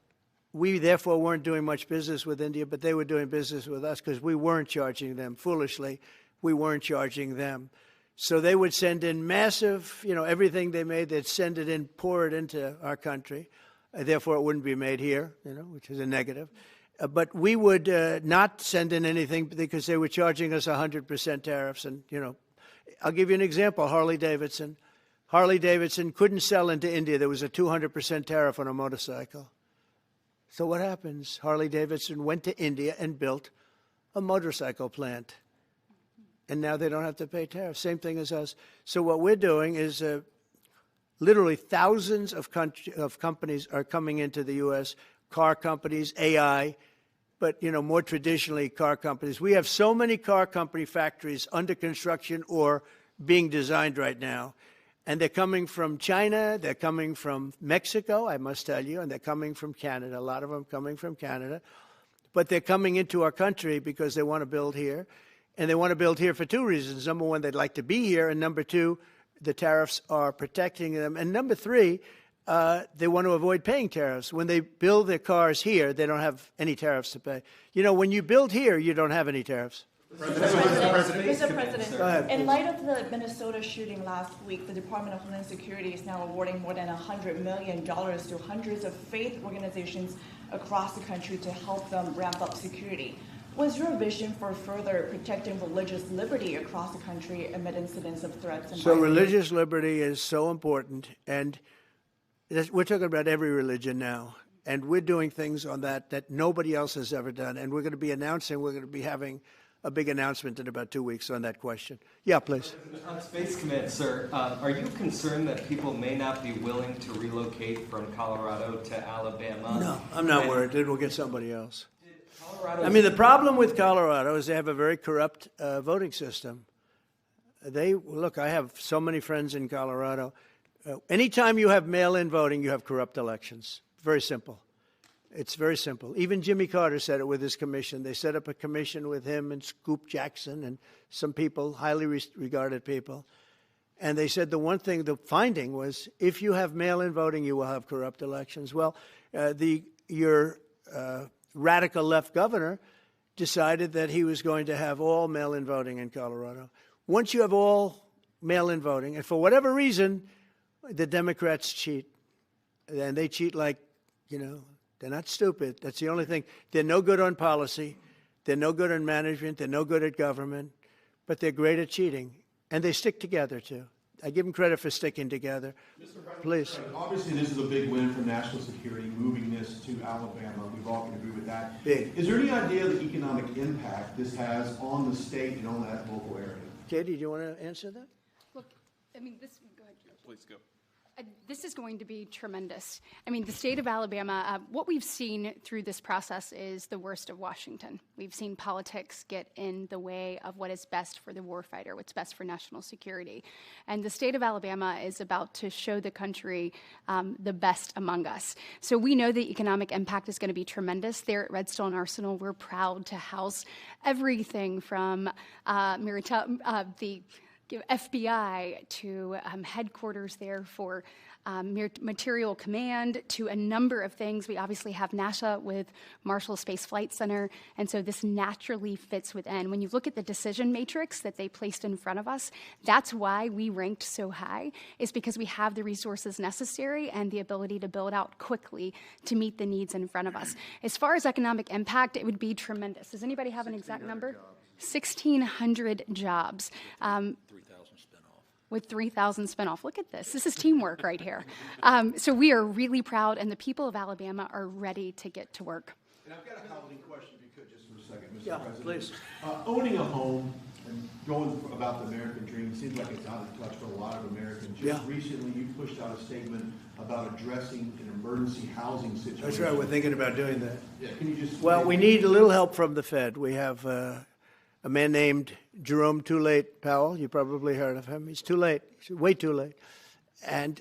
we, therefore, weren't doing much business with India, but they were doing business with us because we weren't charging them. Foolishly, we weren't charging them. So they would send in massive, everything they made, they'd send it in, pour it into our country. Therefore, it wouldn't be made here, which is a negative. But we would not send in anything because they were charging us 100% tariffs. And, I'll give you an example. Harley Davidson. Harley Davidson couldn't sell into India. There was a 200% tariff on a motorcycle. So what happens? Harley Davidson went to India and built a motorcycle plant. And now they don't have to pay tariffs. Same thing as us. So what we're doing is Literally thousands of companies are coming into the U.S., car companies, AI, but, more traditionally, car companies. We have so many car company factories under construction or being designed right now. And they're coming from China, they're coming from Mexico, I must tell you, and they're coming from Canada. A lot of them coming from Canada. But they're coming into our country because they want to build here. And they want to build here for two reasons. Number one, they'd like to be here. And number two, the tariffs are protecting them. And number three, they want to avoid paying tariffs. When they build their cars here, they don't have any tariffs to pay. When you build here, you don't have any tariffs. Mr. President, Go ahead, in light of the Minnesota shooting last week, the Department of Homeland Security is now awarding more than $100 million to hundreds of faith organizations across the country to help them ramp up security. What's your vision for further protecting religious liberty across the country amid incidents of threats and violence? Religious liberty is so important, and we're talking about every religion now, and we're doing things on that nobody else has ever done, and we're going to be having a big announcement in about 2 weeks on that question. Yeah, please. On Space Command, sir, are you concerned that people may not be willing to relocate from Colorado to Alabama? No, I'm not worried. It will get somebody else. The problem with Colorado is they have a very corrupt voting system. I have so many friends in Colorado. Anytime you have mail-in voting, you have corrupt elections. Very simple. It's very simple. Even Jimmy Carter said it with his commission. They set up a commission with him and Scoop Jackson and some people, highly regarded people. And they said the finding was, if you have mail-in voting, you will have corrupt elections. Well, your radical left governor decided that he was going to have all mail-in voting in Colorado. Once you have all mail-in voting, and for whatever reason, the Democrats cheat. And they cheat like, they're not stupid. That's the only thing. They're no good on policy. They're no good on management. They're no good at government. But they're great at cheating. And they stick together, too. I give them credit for sticking together. Please. Obviously, this is a big win for national security, moving this to Alabama. We've all can agree with that. Big. Is there any idea of the economic impact this has on the state and on that local area? Katie, do you want to answer that? Look, go ahead. Please go. This is going to be tremendous. The state of Alabama, what we've seen through this process is the worst of Washington. We've seen politics get in the way of what is best for the warfighter, what's best for national security. And the state of Alabama is about to show the country the best among us. So we know the economic impact is going to be tremendous. There at Redstone Arsenal, we're proud to house everything from the FBI to headquarters there for material command to a number of things. We obviously have NASA with Marshall Space Flight Center, and so this naturally fits within. When you look at the decision matrix that they placed in front of us, that's why we ranked so high, is because we have the resources necessary and the ability to build out quickly to meet the needs in front of us. As far as economic impact, it would be tremendous. Does anybody have an exact number? 1,600 jobs. 3,000 spinoff. With 3,000 spinoff. Look at this. This is teamwork right here. So we are really proud, and the people of Alabama are ready to get to work. And I've got a housing question, if you could, just for a second, Mr. Yeah, President. please. Owning a home and going about the American dream seems like it's out of touch for a lot of Americans. Just recently, you pushed out a statement about addressing an emergency housing situation. That's right. We're thinking about doing that. Yeah, can you just... Well, we need a little help from the Fed. We have a man named Jerome Too Late Powell. You probably heard of him. He's too late. He's way too late. And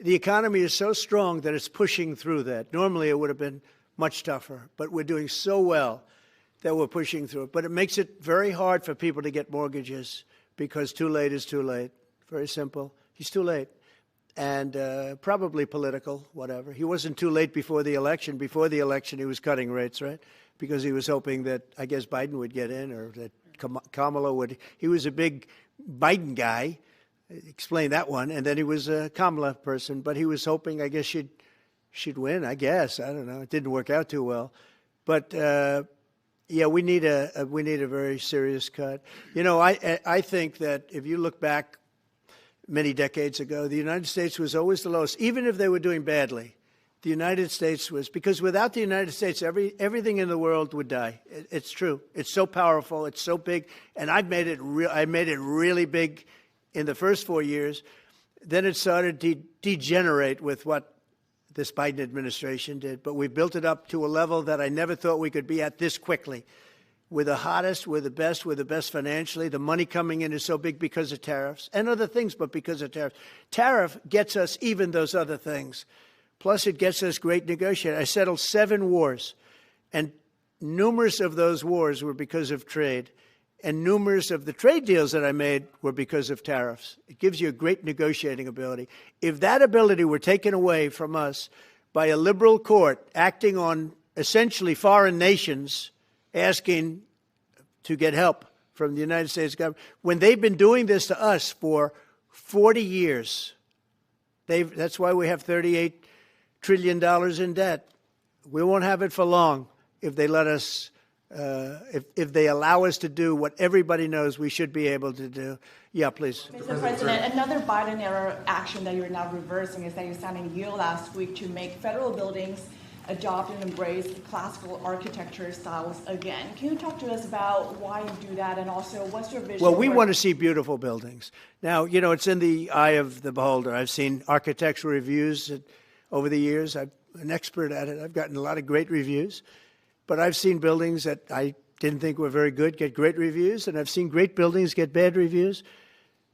the economy is so strong that it's pushing through that. Normally, it would have been much tougher. But we're doing so well that we're pushing through it. But it makes it very hard for people to get mortgages because too late is too late. Very simple. He's too late. And probably political, whatever. He wasn't too late before the election. Before the election, he was cutting rates, right? Because he was hoping that, I guess, Biden would get in or that Kamala would. He was a big Biden guy. Explain that one. And then he was a Kamala person. But he was hoping, I guess, she'd win, I guess. I don't know. It didn't work out too well. But, yeah, we need a very serious cut. You know, I think that if you look back many decades ago, the United States was always the lowest, even if they were doing badly. The United States was, because without the United States, everything in the world would die. It's true. It's so powerful. It's so big. And I made it really big in the first 4 years. Then it started to degenerate with what this Biden administration did. But we built it up to a level that I never thought we could be at this quickly. We're the hottest, we're the best financially. The money coming in is so big because of tariffs and other things, but because of tariffs. Tariff gets us even those other things. Plus, it gets us great negotiating. I settled 7 wars, and numerous of those wars were because of trade. And numerous of the trade deals that I made were because of tariffs. It gives you a great negotiating ability. If that ability were taken away from us by a liberal court acting on essentially foreign nations asking to get help from the United States government, when they've been doing this to us for 40 years, that's why we have $38 trillion in debt. We won't have it for long if they let us if they allow us to do what everybody knows we should be able to do. Yeah, please. Mr. President, another Biden-era action that you're now reversing is that you signed a deal last week to make federal buildings adopt and embrace classical architecture styles again. Can you talk to us about why you do that, and also what's your vision? Well, we want to see beautiful buildings. Now, you know, it's in the eye of the beholder. I've seen architectural reviews over the years. I'm an expert at it. I've gotten a lot of great reviews. But I've seen buildings that I didn't think were very good get great reviews, and I've seen great buildings get bad reviews.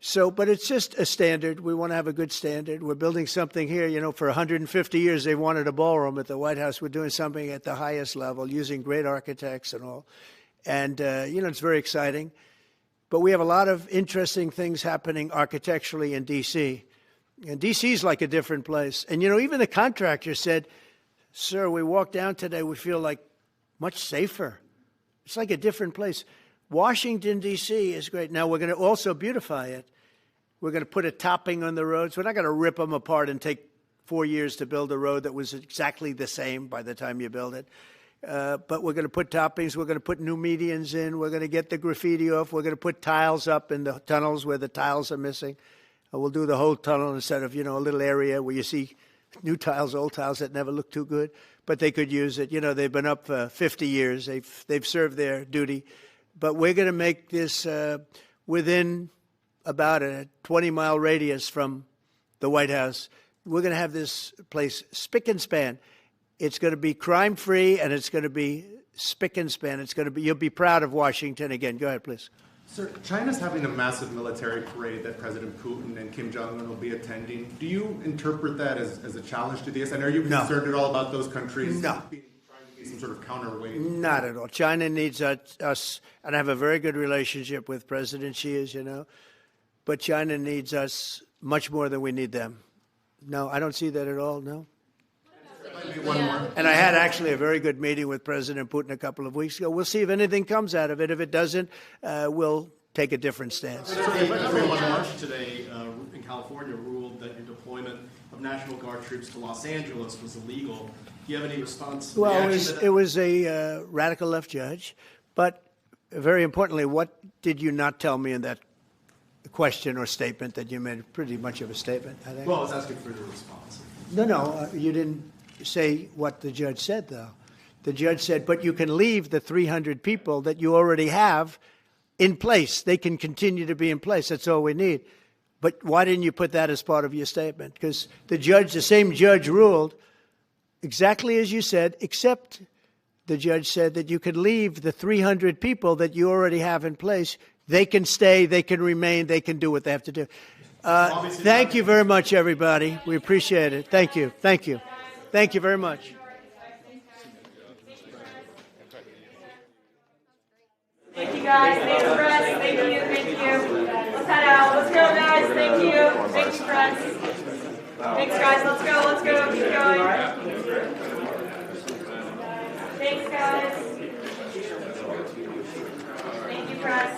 So, but it's just a standard. We want to have a good standard. We're building something here. You know, for 150 years, they wanted a ballroom at the White House. We're doing something at the highest level, using great architects and all. And, you know, it's very exciting. But we have a lot of interesting things happening architecturally in D.C. And D.C. is like a different place. And, you know, even the contractor said, sir, we walked down today, we feel like much safer. It's like a different place. Washington, D.C. is great. Now, we're going to also beautify it. We're going to put a topping on the roads. We're not going to rip them apart and take 4 years to build a road that was exactly the same by the time you build it. But we're going to put toppings. We're going to put new medians in. We're going to get the graffiti off. We're going to put tiles up in the tunnels where the tiles are missing. We'll do the whole tunnel instead of, you know, a little area where you see new tiles, old tiles that never look too good. But they could use it. You know, they've been up for 50 years. They've served their duty. But we're going to make this within about a 20-mile radius from the White House. We're going to have this place spick and span. It's going to be crime-free, and it's going to be spick and span. It's going to be, you'll be proud of Washington again. Go ahead, please. Sir, China's having a massive military parade that President Putin and Kim Jong-un will be attending. Do you interpret that as a challenge to this? And are you concerned at all about those countries trying to be some sort of counterweight? Not at all. China needs us, and I have a very good relationship with President Xi, as you know, but China needs us much more than we need them. No, I don't see that at all, no. One more. And I had actually a very good meeting with President Putin a couple of weeks ago. We'll see if anything comes out of it. If it doesn't, we'll take a different stance. Everyone march today in California ruled that your deployment of National Guard troops to Los Angeles was illegal. Do you have any response? Well, it was a radical left judge. But very importantly, what did you not tell me in that question or statement that you made? Pretty much of a statement, I think. Well, I was asking for your response. No, you didn't say what the judge said, though. The judge said, but you can leave the 300 people that you already have in place. They can continue to be in place. That's all we need. But why didn't you put that as part of your statement? Because the same judge ruled exactly as you said, except the judge said that you can leave the 300 people that you already have in place. They can stay, they can remain, they can do what they have to do. Thank you very much, everybody. We appreciate it. Thank you. Thank you. Thank you very much. Thank you, guys. Thanks, press. Thank you. Thank you. Let's head out. Let's go, guys. Thank you. Thank you, press. Thanks, guys. Let's go. Let's go. Keep going. Thanks, guys. Thank you, press.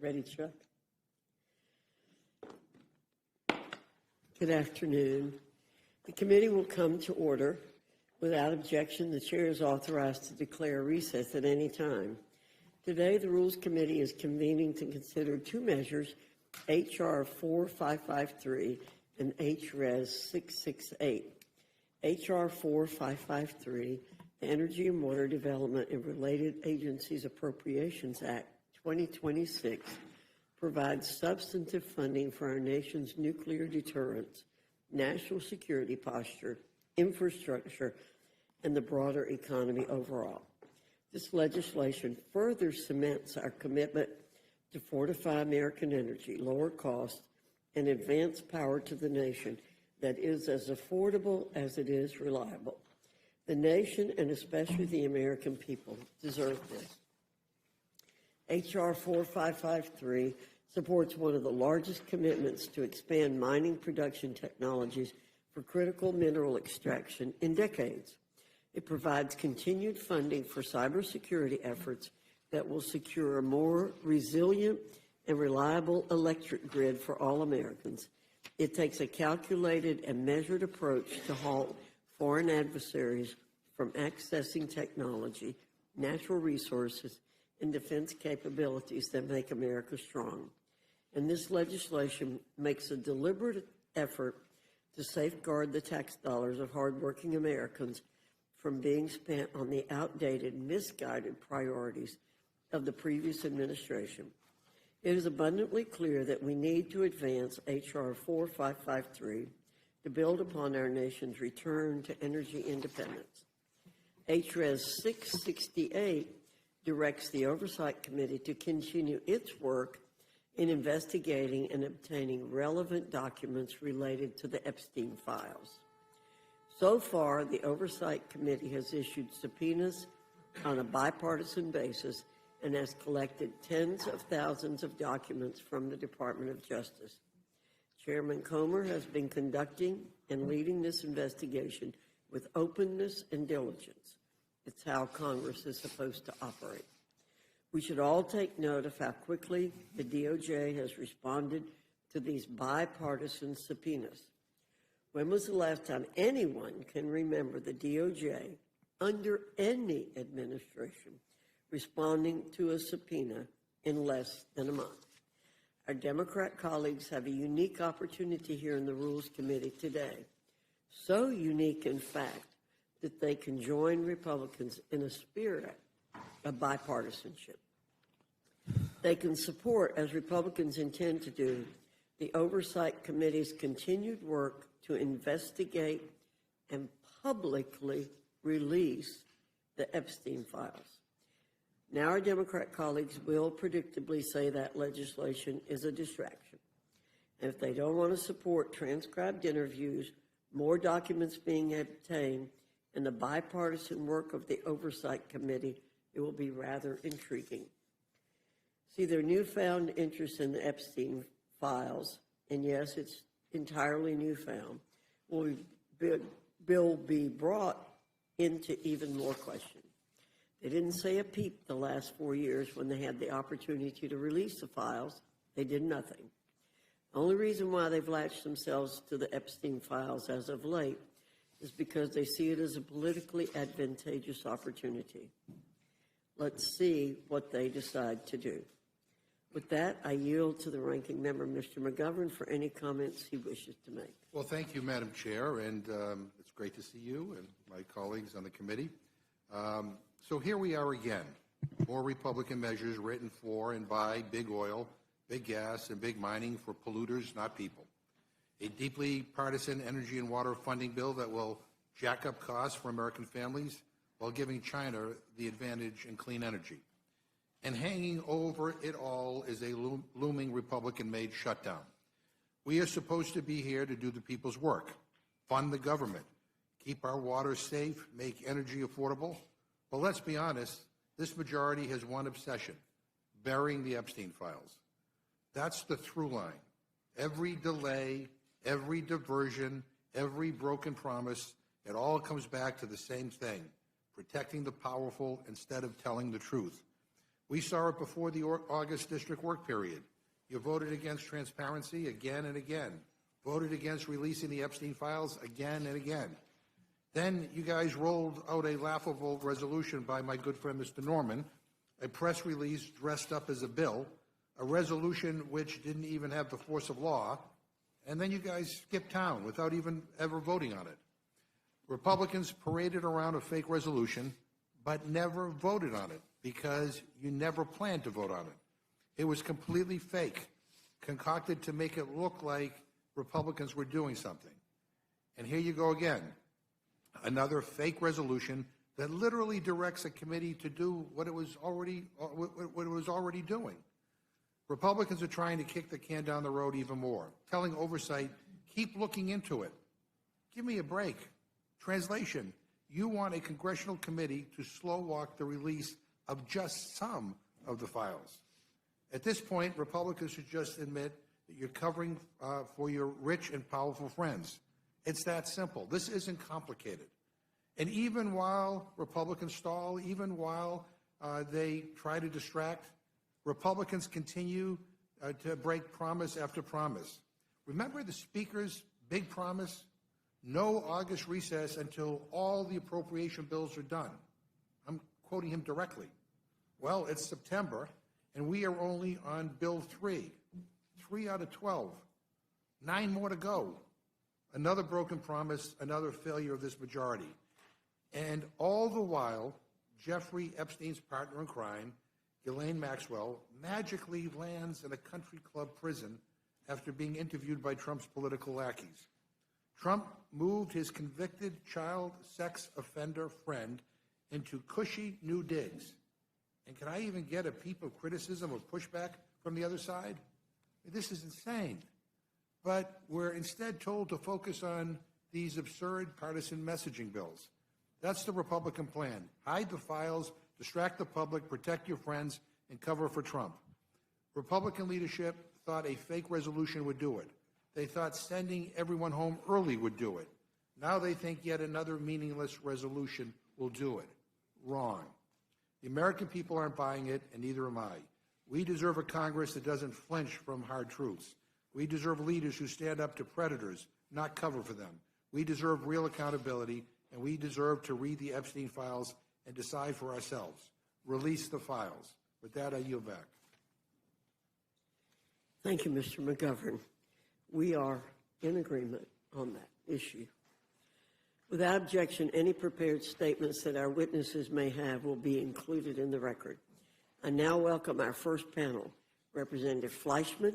Ready, Chuck? Good afternoon. The committee will come to order. Without objection, the chair is authorized to declare recess at any time. Today, the Rules Committee is convening to consider two measures, H.R. 4553 and H.Res. 668. H.R. 4553, the Energy and Water Development and Related Agencies Appropriations Act 2026, provides substantive funding for our nation's nuclear deterrence, national security posture, infrastructure, and the broader economy overall. This legislation further cements our commitment to fortify American energy, lower cost, and advance power to the nation that is as affordable as it is reliable. The nation, and especially the American people, deserve this. H.R. 4553 supports one of the largest commitments to expand mining production technologies for critical mineral extraction in decades. It provides continued funding for cybersecurity efforts that will secure a more resilient and reliable electric grid for all Americans. It takes a calculated and measured approach to halt foreign adversaries from accessing technology, natural resources, and defense capabilities that make America strong. And this legislation makes a deliberate effort to safeguard the tax dollars of hardworking Americans from being spent on the outdated, misguided priorities of the previous administration. It is abundantly clear that we need to advance H.R. 4553 to build upon our nation's return to energy independence. H.Res. 668 directs the Oversight Committee to continue its work in investigating and obtaining relevant documents related to the Epstein files. So far, the Oversight Committee has issued subpoenas on a bipartisan basis and has collected tens of thousands of documents from the Department of Justice. Chairman Comer has been conducting and leading this investigation with openness and diligence. It's how Congress is supposed to operate. We should all take note of how quickly the DOJ has responded to these bipartisan subpoenas. When was the last time anyone can remember the DOJ, under any administration, responding to a subpoena in less than a month? Our Democrat colleagues have a unique opportunity here in the Rules Committee today. So unique, in fact, that they can join Republicans in a spirit of bipartisanship. They can support, as Republicans intend to do, the Oversight Committee's continued work to investigate and publicly release the Epstein files. Now our Democrat colleagues will predictably say that legislation is a distraction. And if they don't want to support transcribed interviews, more documents being obtained, and the bipartisan work of the Oversight Committee, it will be rather intriguing. See, their newfound interest in the Epstein files, and yes, it's entirely newfound, will be brought into even more question. They didn't say a peep the last 4 years when they had the opportunity to release the files. They did nothing. The only reason why they've latched themselves to the Epstein files as of late is because they see it as a politically advantageous opportunity. Let's see what they decide to do. With that, I yield to the ranking member, Mr. McGovern, for any comments he wishes to make. Well, thank you, Madam Chair, and it's great to see you and my colleagues on the committee. So here we are again, more Republican measures written for and by big oil, big gas, and big mining for polluters, not people. A deeply partisan energy and water funding bill that will jack up costs for American families while giving China the advantage in clean energy. And hanging over it all is a looming Republican-made shutdown. We are supposed to be here to do the people's work, fund the government, keep our water safe, make energy affordable. But let's be honest, this majority has one obsession: burying the Epstein files. That's the through line. Every delay, every diversion, every broken promise, it all comes back to the same thing: protecting the powerful instead of telling the truth. We saw it before the August district work period. You voted against transparency again and again, voted against releasing the Epstein files again and again. Then you guys rolled out a laughable resolution by my good friend Mr. Norman, a press release dressed up as a bill, a resolution which didn't even have the force of law, and then you guys skipped town without even ever voting on it. Republicans paraded around a fake resolution, but never voted on it because you never planned to vote on it. It was completely fake, concocted to make it look like Republicans were doing something. And here you go again, another fake resolution that literally directs a committee to do what it was already doing. Republicans are trying to kick the can down the road even more, telling oversight, keep looking into it. Give me a break. Translation, you want a congressional committee to slow walk the release of just some of the files. At this point, Republicans should just admit that you're covering for your rich and powerful friends. It's that simple. This isn't complicated. And even while Republicans stall, even while they try to distract, Republicans continue to break promise after promise. Remember the Speaker's big promise? No August recess until all the appropriation bills are done. I'm quoting him directly. Well, it's September, and we are only on Bill 3. 3 out of 12. 9 more to go. Another broken promise, another failure of this majority. And all the while, Jeffrey Epstein's partner in crime, Ghislaine Maxwell, magically lands in a country club prison after being interviewed by Trump's political lackeys. Trump moved his convicted child sex offender friend into cushy new digs. And can I even get a peep of criticism or pushback from the other side? This is insane. But we're instead told to focus on these absurd partisan messaging bills. That's the Republican plan. Hide the files, distract the public, protect your friends, and cover for Trump. Republican leadership thought a fake resolution would do it. They thought sending everyone home early would do it. Now they think yet another meaningless resolution will do it. Wrong. The American people aren't buying it, and neither am I. We deserve a Congress that doesn't flinch from hard truths. We deserve leaders who stand up to predators, not cover for them. We deserve real accountability, and we deserve to read the Epstein files and decide for ourselves. Release the files. With that, I yield back. Thank you, Mr. McGovern. We are in agreement on that issue. Without objection, any prepared statements that our witnesses may have will be included in the record. I now welcome our first panel, Representative Fleischman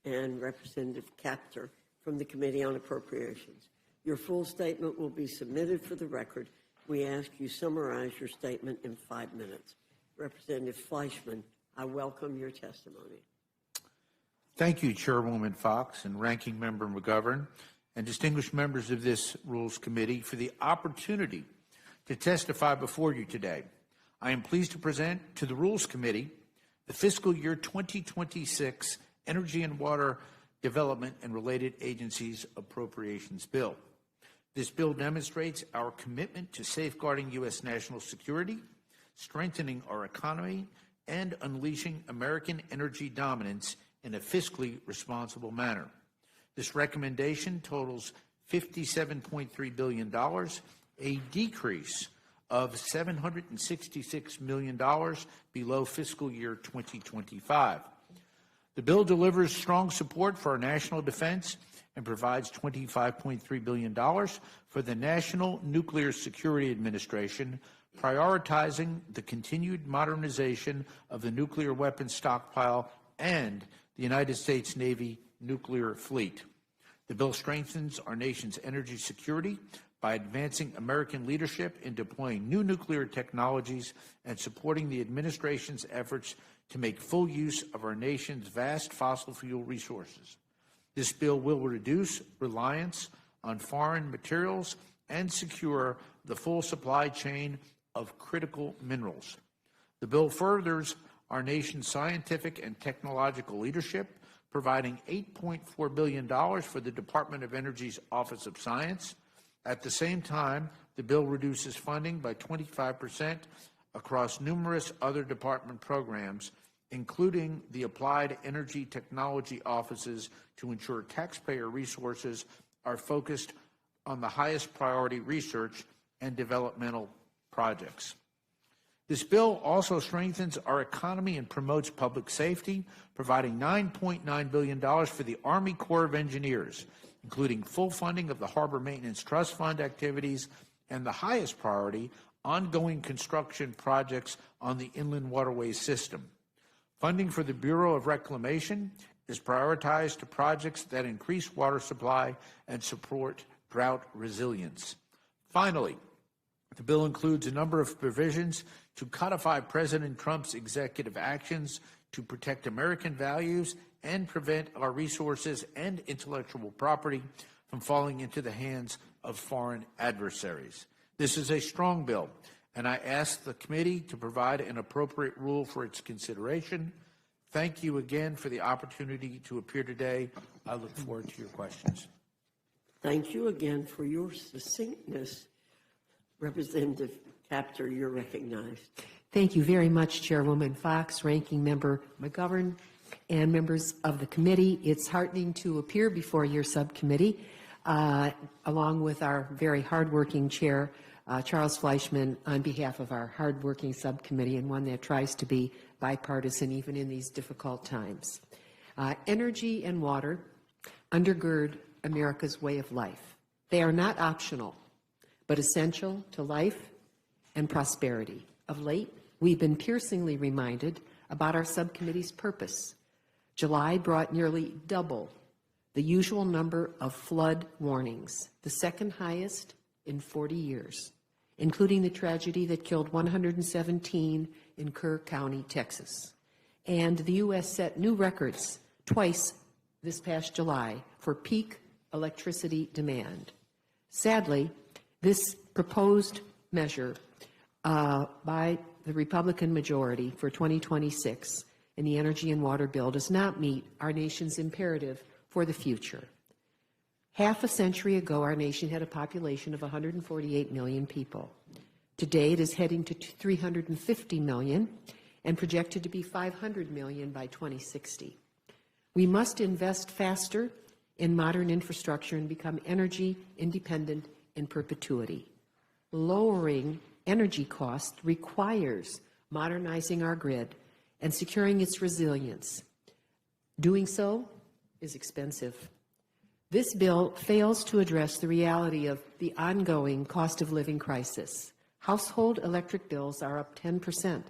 and Representative Capter from the Committee on Appropriations. Your full statement will be submitted for the record. We ask you summarize your statement in 5 minutes. Representative Fleischman, I welcome your testimony. Thank you, Chairwoman Fox and Ranking Member McGovern, and distinguished members of this Rules Committee for the opportunity to testify before you today. I am pleased to present to the Rules Committee the fiscal year 2026 Energy and Water Development and Related Agencies Appropriations Bill. This bill demonstrates our commitment to safeguarding U.S. national security, strengthening our economy, and unleashing American energy dominance in a fiscally responsible manner. This recommendation totals $57.3 billion, a decrease of $766 million below fiscal year 2025. The bill delivers strong support for our national defense and provides $25.3 billion for the National Nuclear Security Administration, prioritizing the continued modernization of the nuclear weapons stockpile and the United States Navy nuclear fleet. The bill strengthens our nation's energy security by advancing American leadership in deploying new nuclear technologies and supporting the administration's efforts to make full use of our nation's vast fossil fuel resources. This bill will reduce reliance on foreign materials and secure the full supply chain of critical minerals. The bill furthers our nation's scientific and technological leadership, providing $8.4 billion for the Department of Energy's Office of Science. At the same time, the bill reduces funding by 25% across numerous other department programs, including the Applied Energy Technology offices, to ensure taxpayer resources are focused on the highest priority research and developmental projects. This bill also strengthens our economy and promotes public safety, providing $9.9 billion for the Army Corps of Engineers, including full funding of the Harbor Maintenance Trust Fund activities and the highest priority, ongoing construction projects on the inland waterways system. Funding for the Bureau of Reclamation is prioritized to projects that increase water supply and support drought resilience. Finally, the bill includes a number of provisions to codify President Trump's executive actions to protect American values and prevent our resources and intellectual property from falling into the hands of foreign adversaries. This is a strong bill, and I ask the committee to provide an appropriate rule for its consideration. Thank you again for the opportunity to appear today. I look forward to your questions. Thank you again for your succinctness. Representative Capter, you're recognized. Thank you very much, Chairwoman Fox, Ranking Member McGovern, and members of the committee. It's heartening to appear before your subcommittee, along with our very hardworking chair, Charles Fleischman, on behalf of our hardworking subcommittee, and one that tries to be bipartisan even in these difficult times. Energy and water undergird America's way of life. They are not optional, but essential to life and prosperity. Of late, we've been piercingly reminded about our subcommittee's purpose. July brought nearly double the usual number of flood warnings, the second highest in 40 years, including the tragedy that killed 117 in Kerr County, Texas. And the U.S. set new records twice this past July for peak electricity demand. Sadly, this proposed measure by the Republican majority for 2026 in the Energy and Water Bill does not meet our nation's imperative for the future. Half a century ago, our nation had a population of 148 million people. Today, it is heading to 350 million and projected to be 500 million by 2060. We must invest faster in modern infrastructure and become energy independent in perpetuity. Lowering energy costs requires modernizing our grid and securing its resilience. Doing so is expensive. This bill fails to address the reality of the ongoing cost of living crisis. Household electric bills are up 10%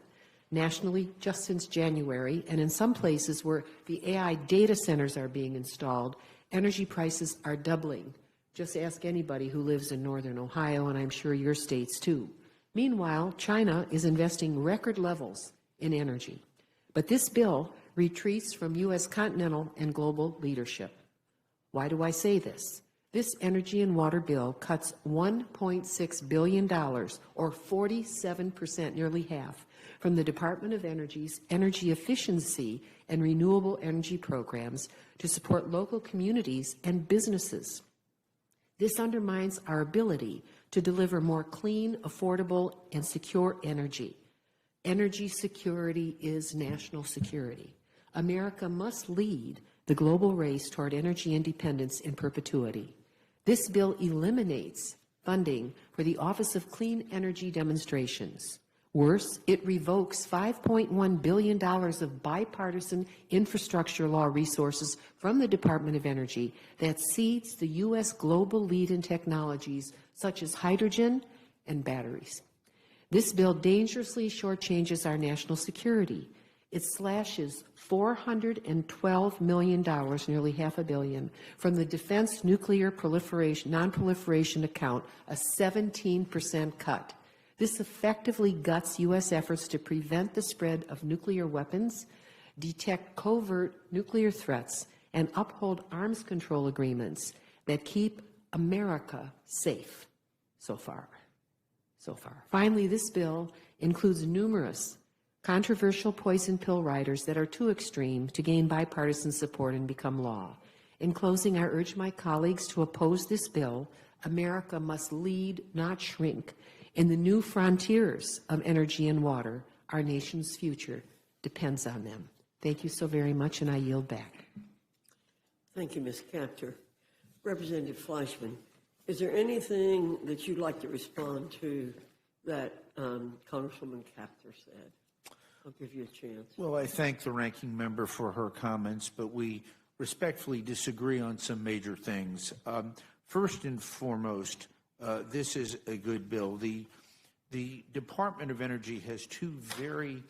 nationally just since January, and in some places where the AI data centers are being installed, energy prices are doubling. Just ask anybody who lives in northern Ohio, and I'm sure your states too. Meanwhile, China is investing record levels in energy. But this bill retreats from U.S. continental and global leadership. Why do I say this? This energy and water bill cuts $1.6 billion, or 47%, nearly half, from the Department of Energy's energy efficiency and renewable energy programs to support local communities and businesses. This undermines our ability to deliver more clean, affordable, and secure energy. Energy security is national security. America must lead the global race toward energy independence in perpetuity. This bill eliminates funding for the Office of Clean Energy Demonstrations. Worse, it revokes $5.1 billion of bipartisan infrastructure law resources from the Department of Energy that cedes the U.S. global lead in technologies such as hydrogen and batteries. This bill dangerously shortchanges our national security. It slashes $412 million, nearly $500 million, from the Defense Nuclear Non-Proliferation Account, a 17% cut. This effectively guts U.S. efforts to prevent the spread of nuclear weapons, detect covert nuclear threats, and uphold arms control agreements that keep America safe so far. Finally, this bill includes numerous controversial poison pill riders that are too extreme to gain bipartisan support and become law. In closing, I urge my colleagues to oppose this bill. America must lead, not shrink, In the new frontiers of energy and water, our nation's future depends on them. Thank you so very much, and I yield back. Thank you, Ms. Capter. Representative Fleischman, is there anything that you'd like to respond to that Congresswoman Capter said? I'll give you a chance. Well, I thank the ranking member for her comments, but we respectfully disagree on some major things. First and foremost, this is a good bill. The Department of Energy has two very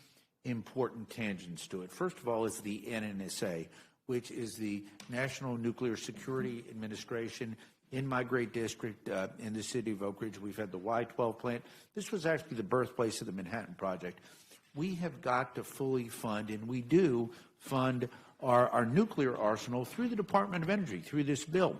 important tangents to it. First of all is the NNSA, which is the National Nuclear Security Administration. In my great district, in the city of Oak Ridge, we've had the Y-12 plant. This was actually the birthplace of the Manhattan Project. We have got to fully fund, and we do fund our nuclear arsenal through the Department of Energy, through this bill.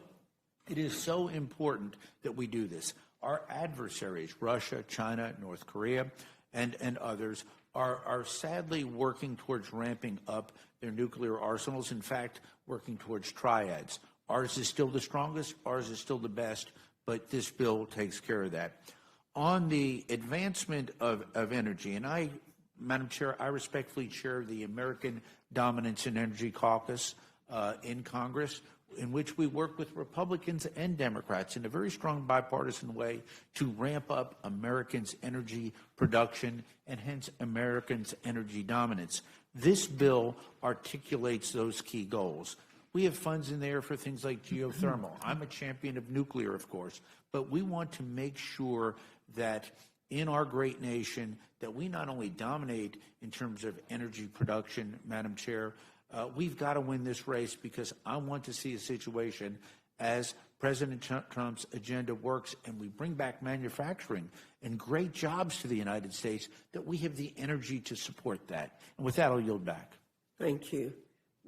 It is so important that we do this. Our adversaries, Russia, China, North Korea, and others, are sadly working towards ramping up their nuclear arsenals, in fact, working towards triads. Ours is still the strongest, ours is still the best, but this bill takes care of that. On the advancement of energy, and I, Madam Chair, I respectfully chair the American Dominance in Energy Caucus in Congress, in which we work with Republicans and Democrats in a very strong bipartisan way to ramp up Americans' energy production and hence Americans' energy dominance. This bill articulates those key goals. We have funds in there for things like geothermal. I'm a champion of nuclear, of course, but we want to make sure that in our great nation that we not only dominate in terms of energy production, Madam Chair, we've got to win this race, because I want to see a situation as President Trump's agenda works and we bring back manufacturing and great jobs to the United States, that we have the energy to support that. And with that, I'll yield back. Thank you.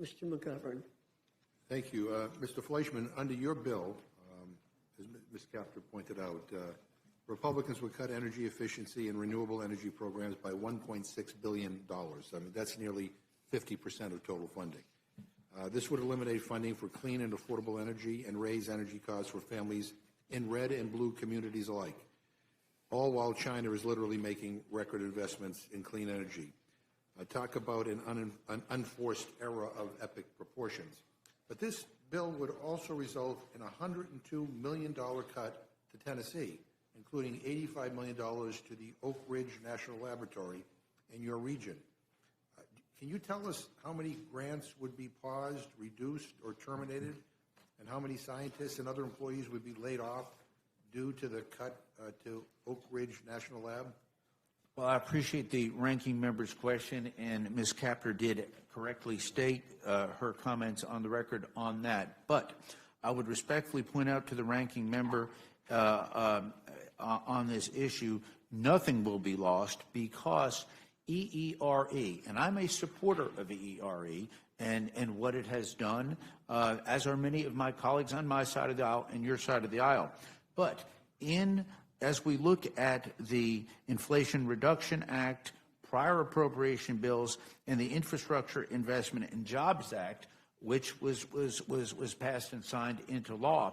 Mr. McGovern. Thank you. Mr. Fleischman, under your bill, as Ms. Capter pointed out, Republicans would cut energy efficiency and renewable energy programs by $1.6 billion. I mean, that's nearly 50% of total funding. This would eliminate funding for clean and affordable energy and raise energy costs for families in red and blue communities alike, all while China is literally making record investments in clean energy. Talk about an unforced era of epic proportions. But this bill would also result in a $102 million cut to Tennessee, including $85 million to the Oak Ridge National Laboratory in your region. Can you tell us how many grants would be paused, reduced, or terminated, and how many scientists and other employees would be laid off due to the cut to Oak Ridge National Lab? Well, I appreciate the ranking member's question, and Ms. Capter did correctly state her comments on the record on that. But I would respectfully point out to the ranking member on this issue, nothing will be lost, because EERE, and I'm a supporter of EERE and what it has done, as are many of my colleagues on my side of the aisle and your side of the aisle. But as we look at the Inflation Reduction Act, prior appropriation bills, and the Infrastructure Investment and Jobs Act, which was passed and signed into law,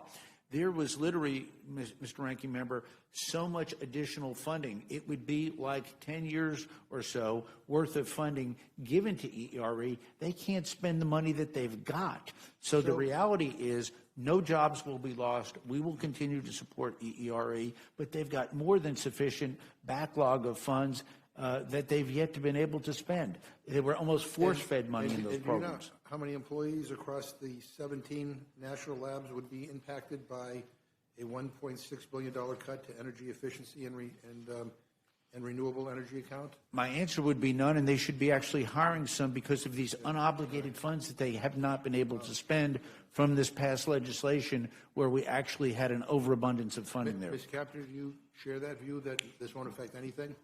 there was literally, Mr. Ranking Member, so much additional funding. It would be like 10 years or so worth of funding given to EERE. They can't spend the money that they've got. So the reality is no jobs will be lost. We will continue to support EERE, but they've got more than sufficient backlog of funds that they've yet to been able to spend. They were almost force-fed money in those programs. How many employees across the 17 national labs would be impacted by a $1.6 billion cut to energy efficiency and renewable energy account? My answer would be none, and they should be actually hiring some because of these unobligated funds that they have not been able to spend from this past legislation, where we actually had an overabundance of funding there. Ms. Capter, do you share that view that this won't affect anything?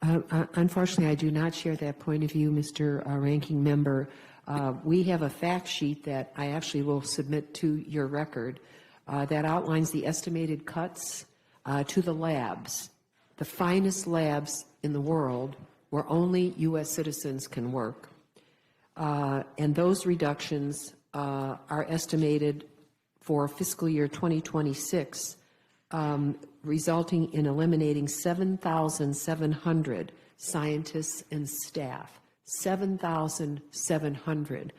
Unfortunately, I do not share that point of view, Mr. Ranking Member. We have a fact sheet that I actually will submit to your record that outlines the estimated cuts to the labs, the finest labs in the world where only U.S. citizens can work. And those reductions are estimated for fiscal year 2026, resulting in eliminating 7,700 scientists and staff. 7,700.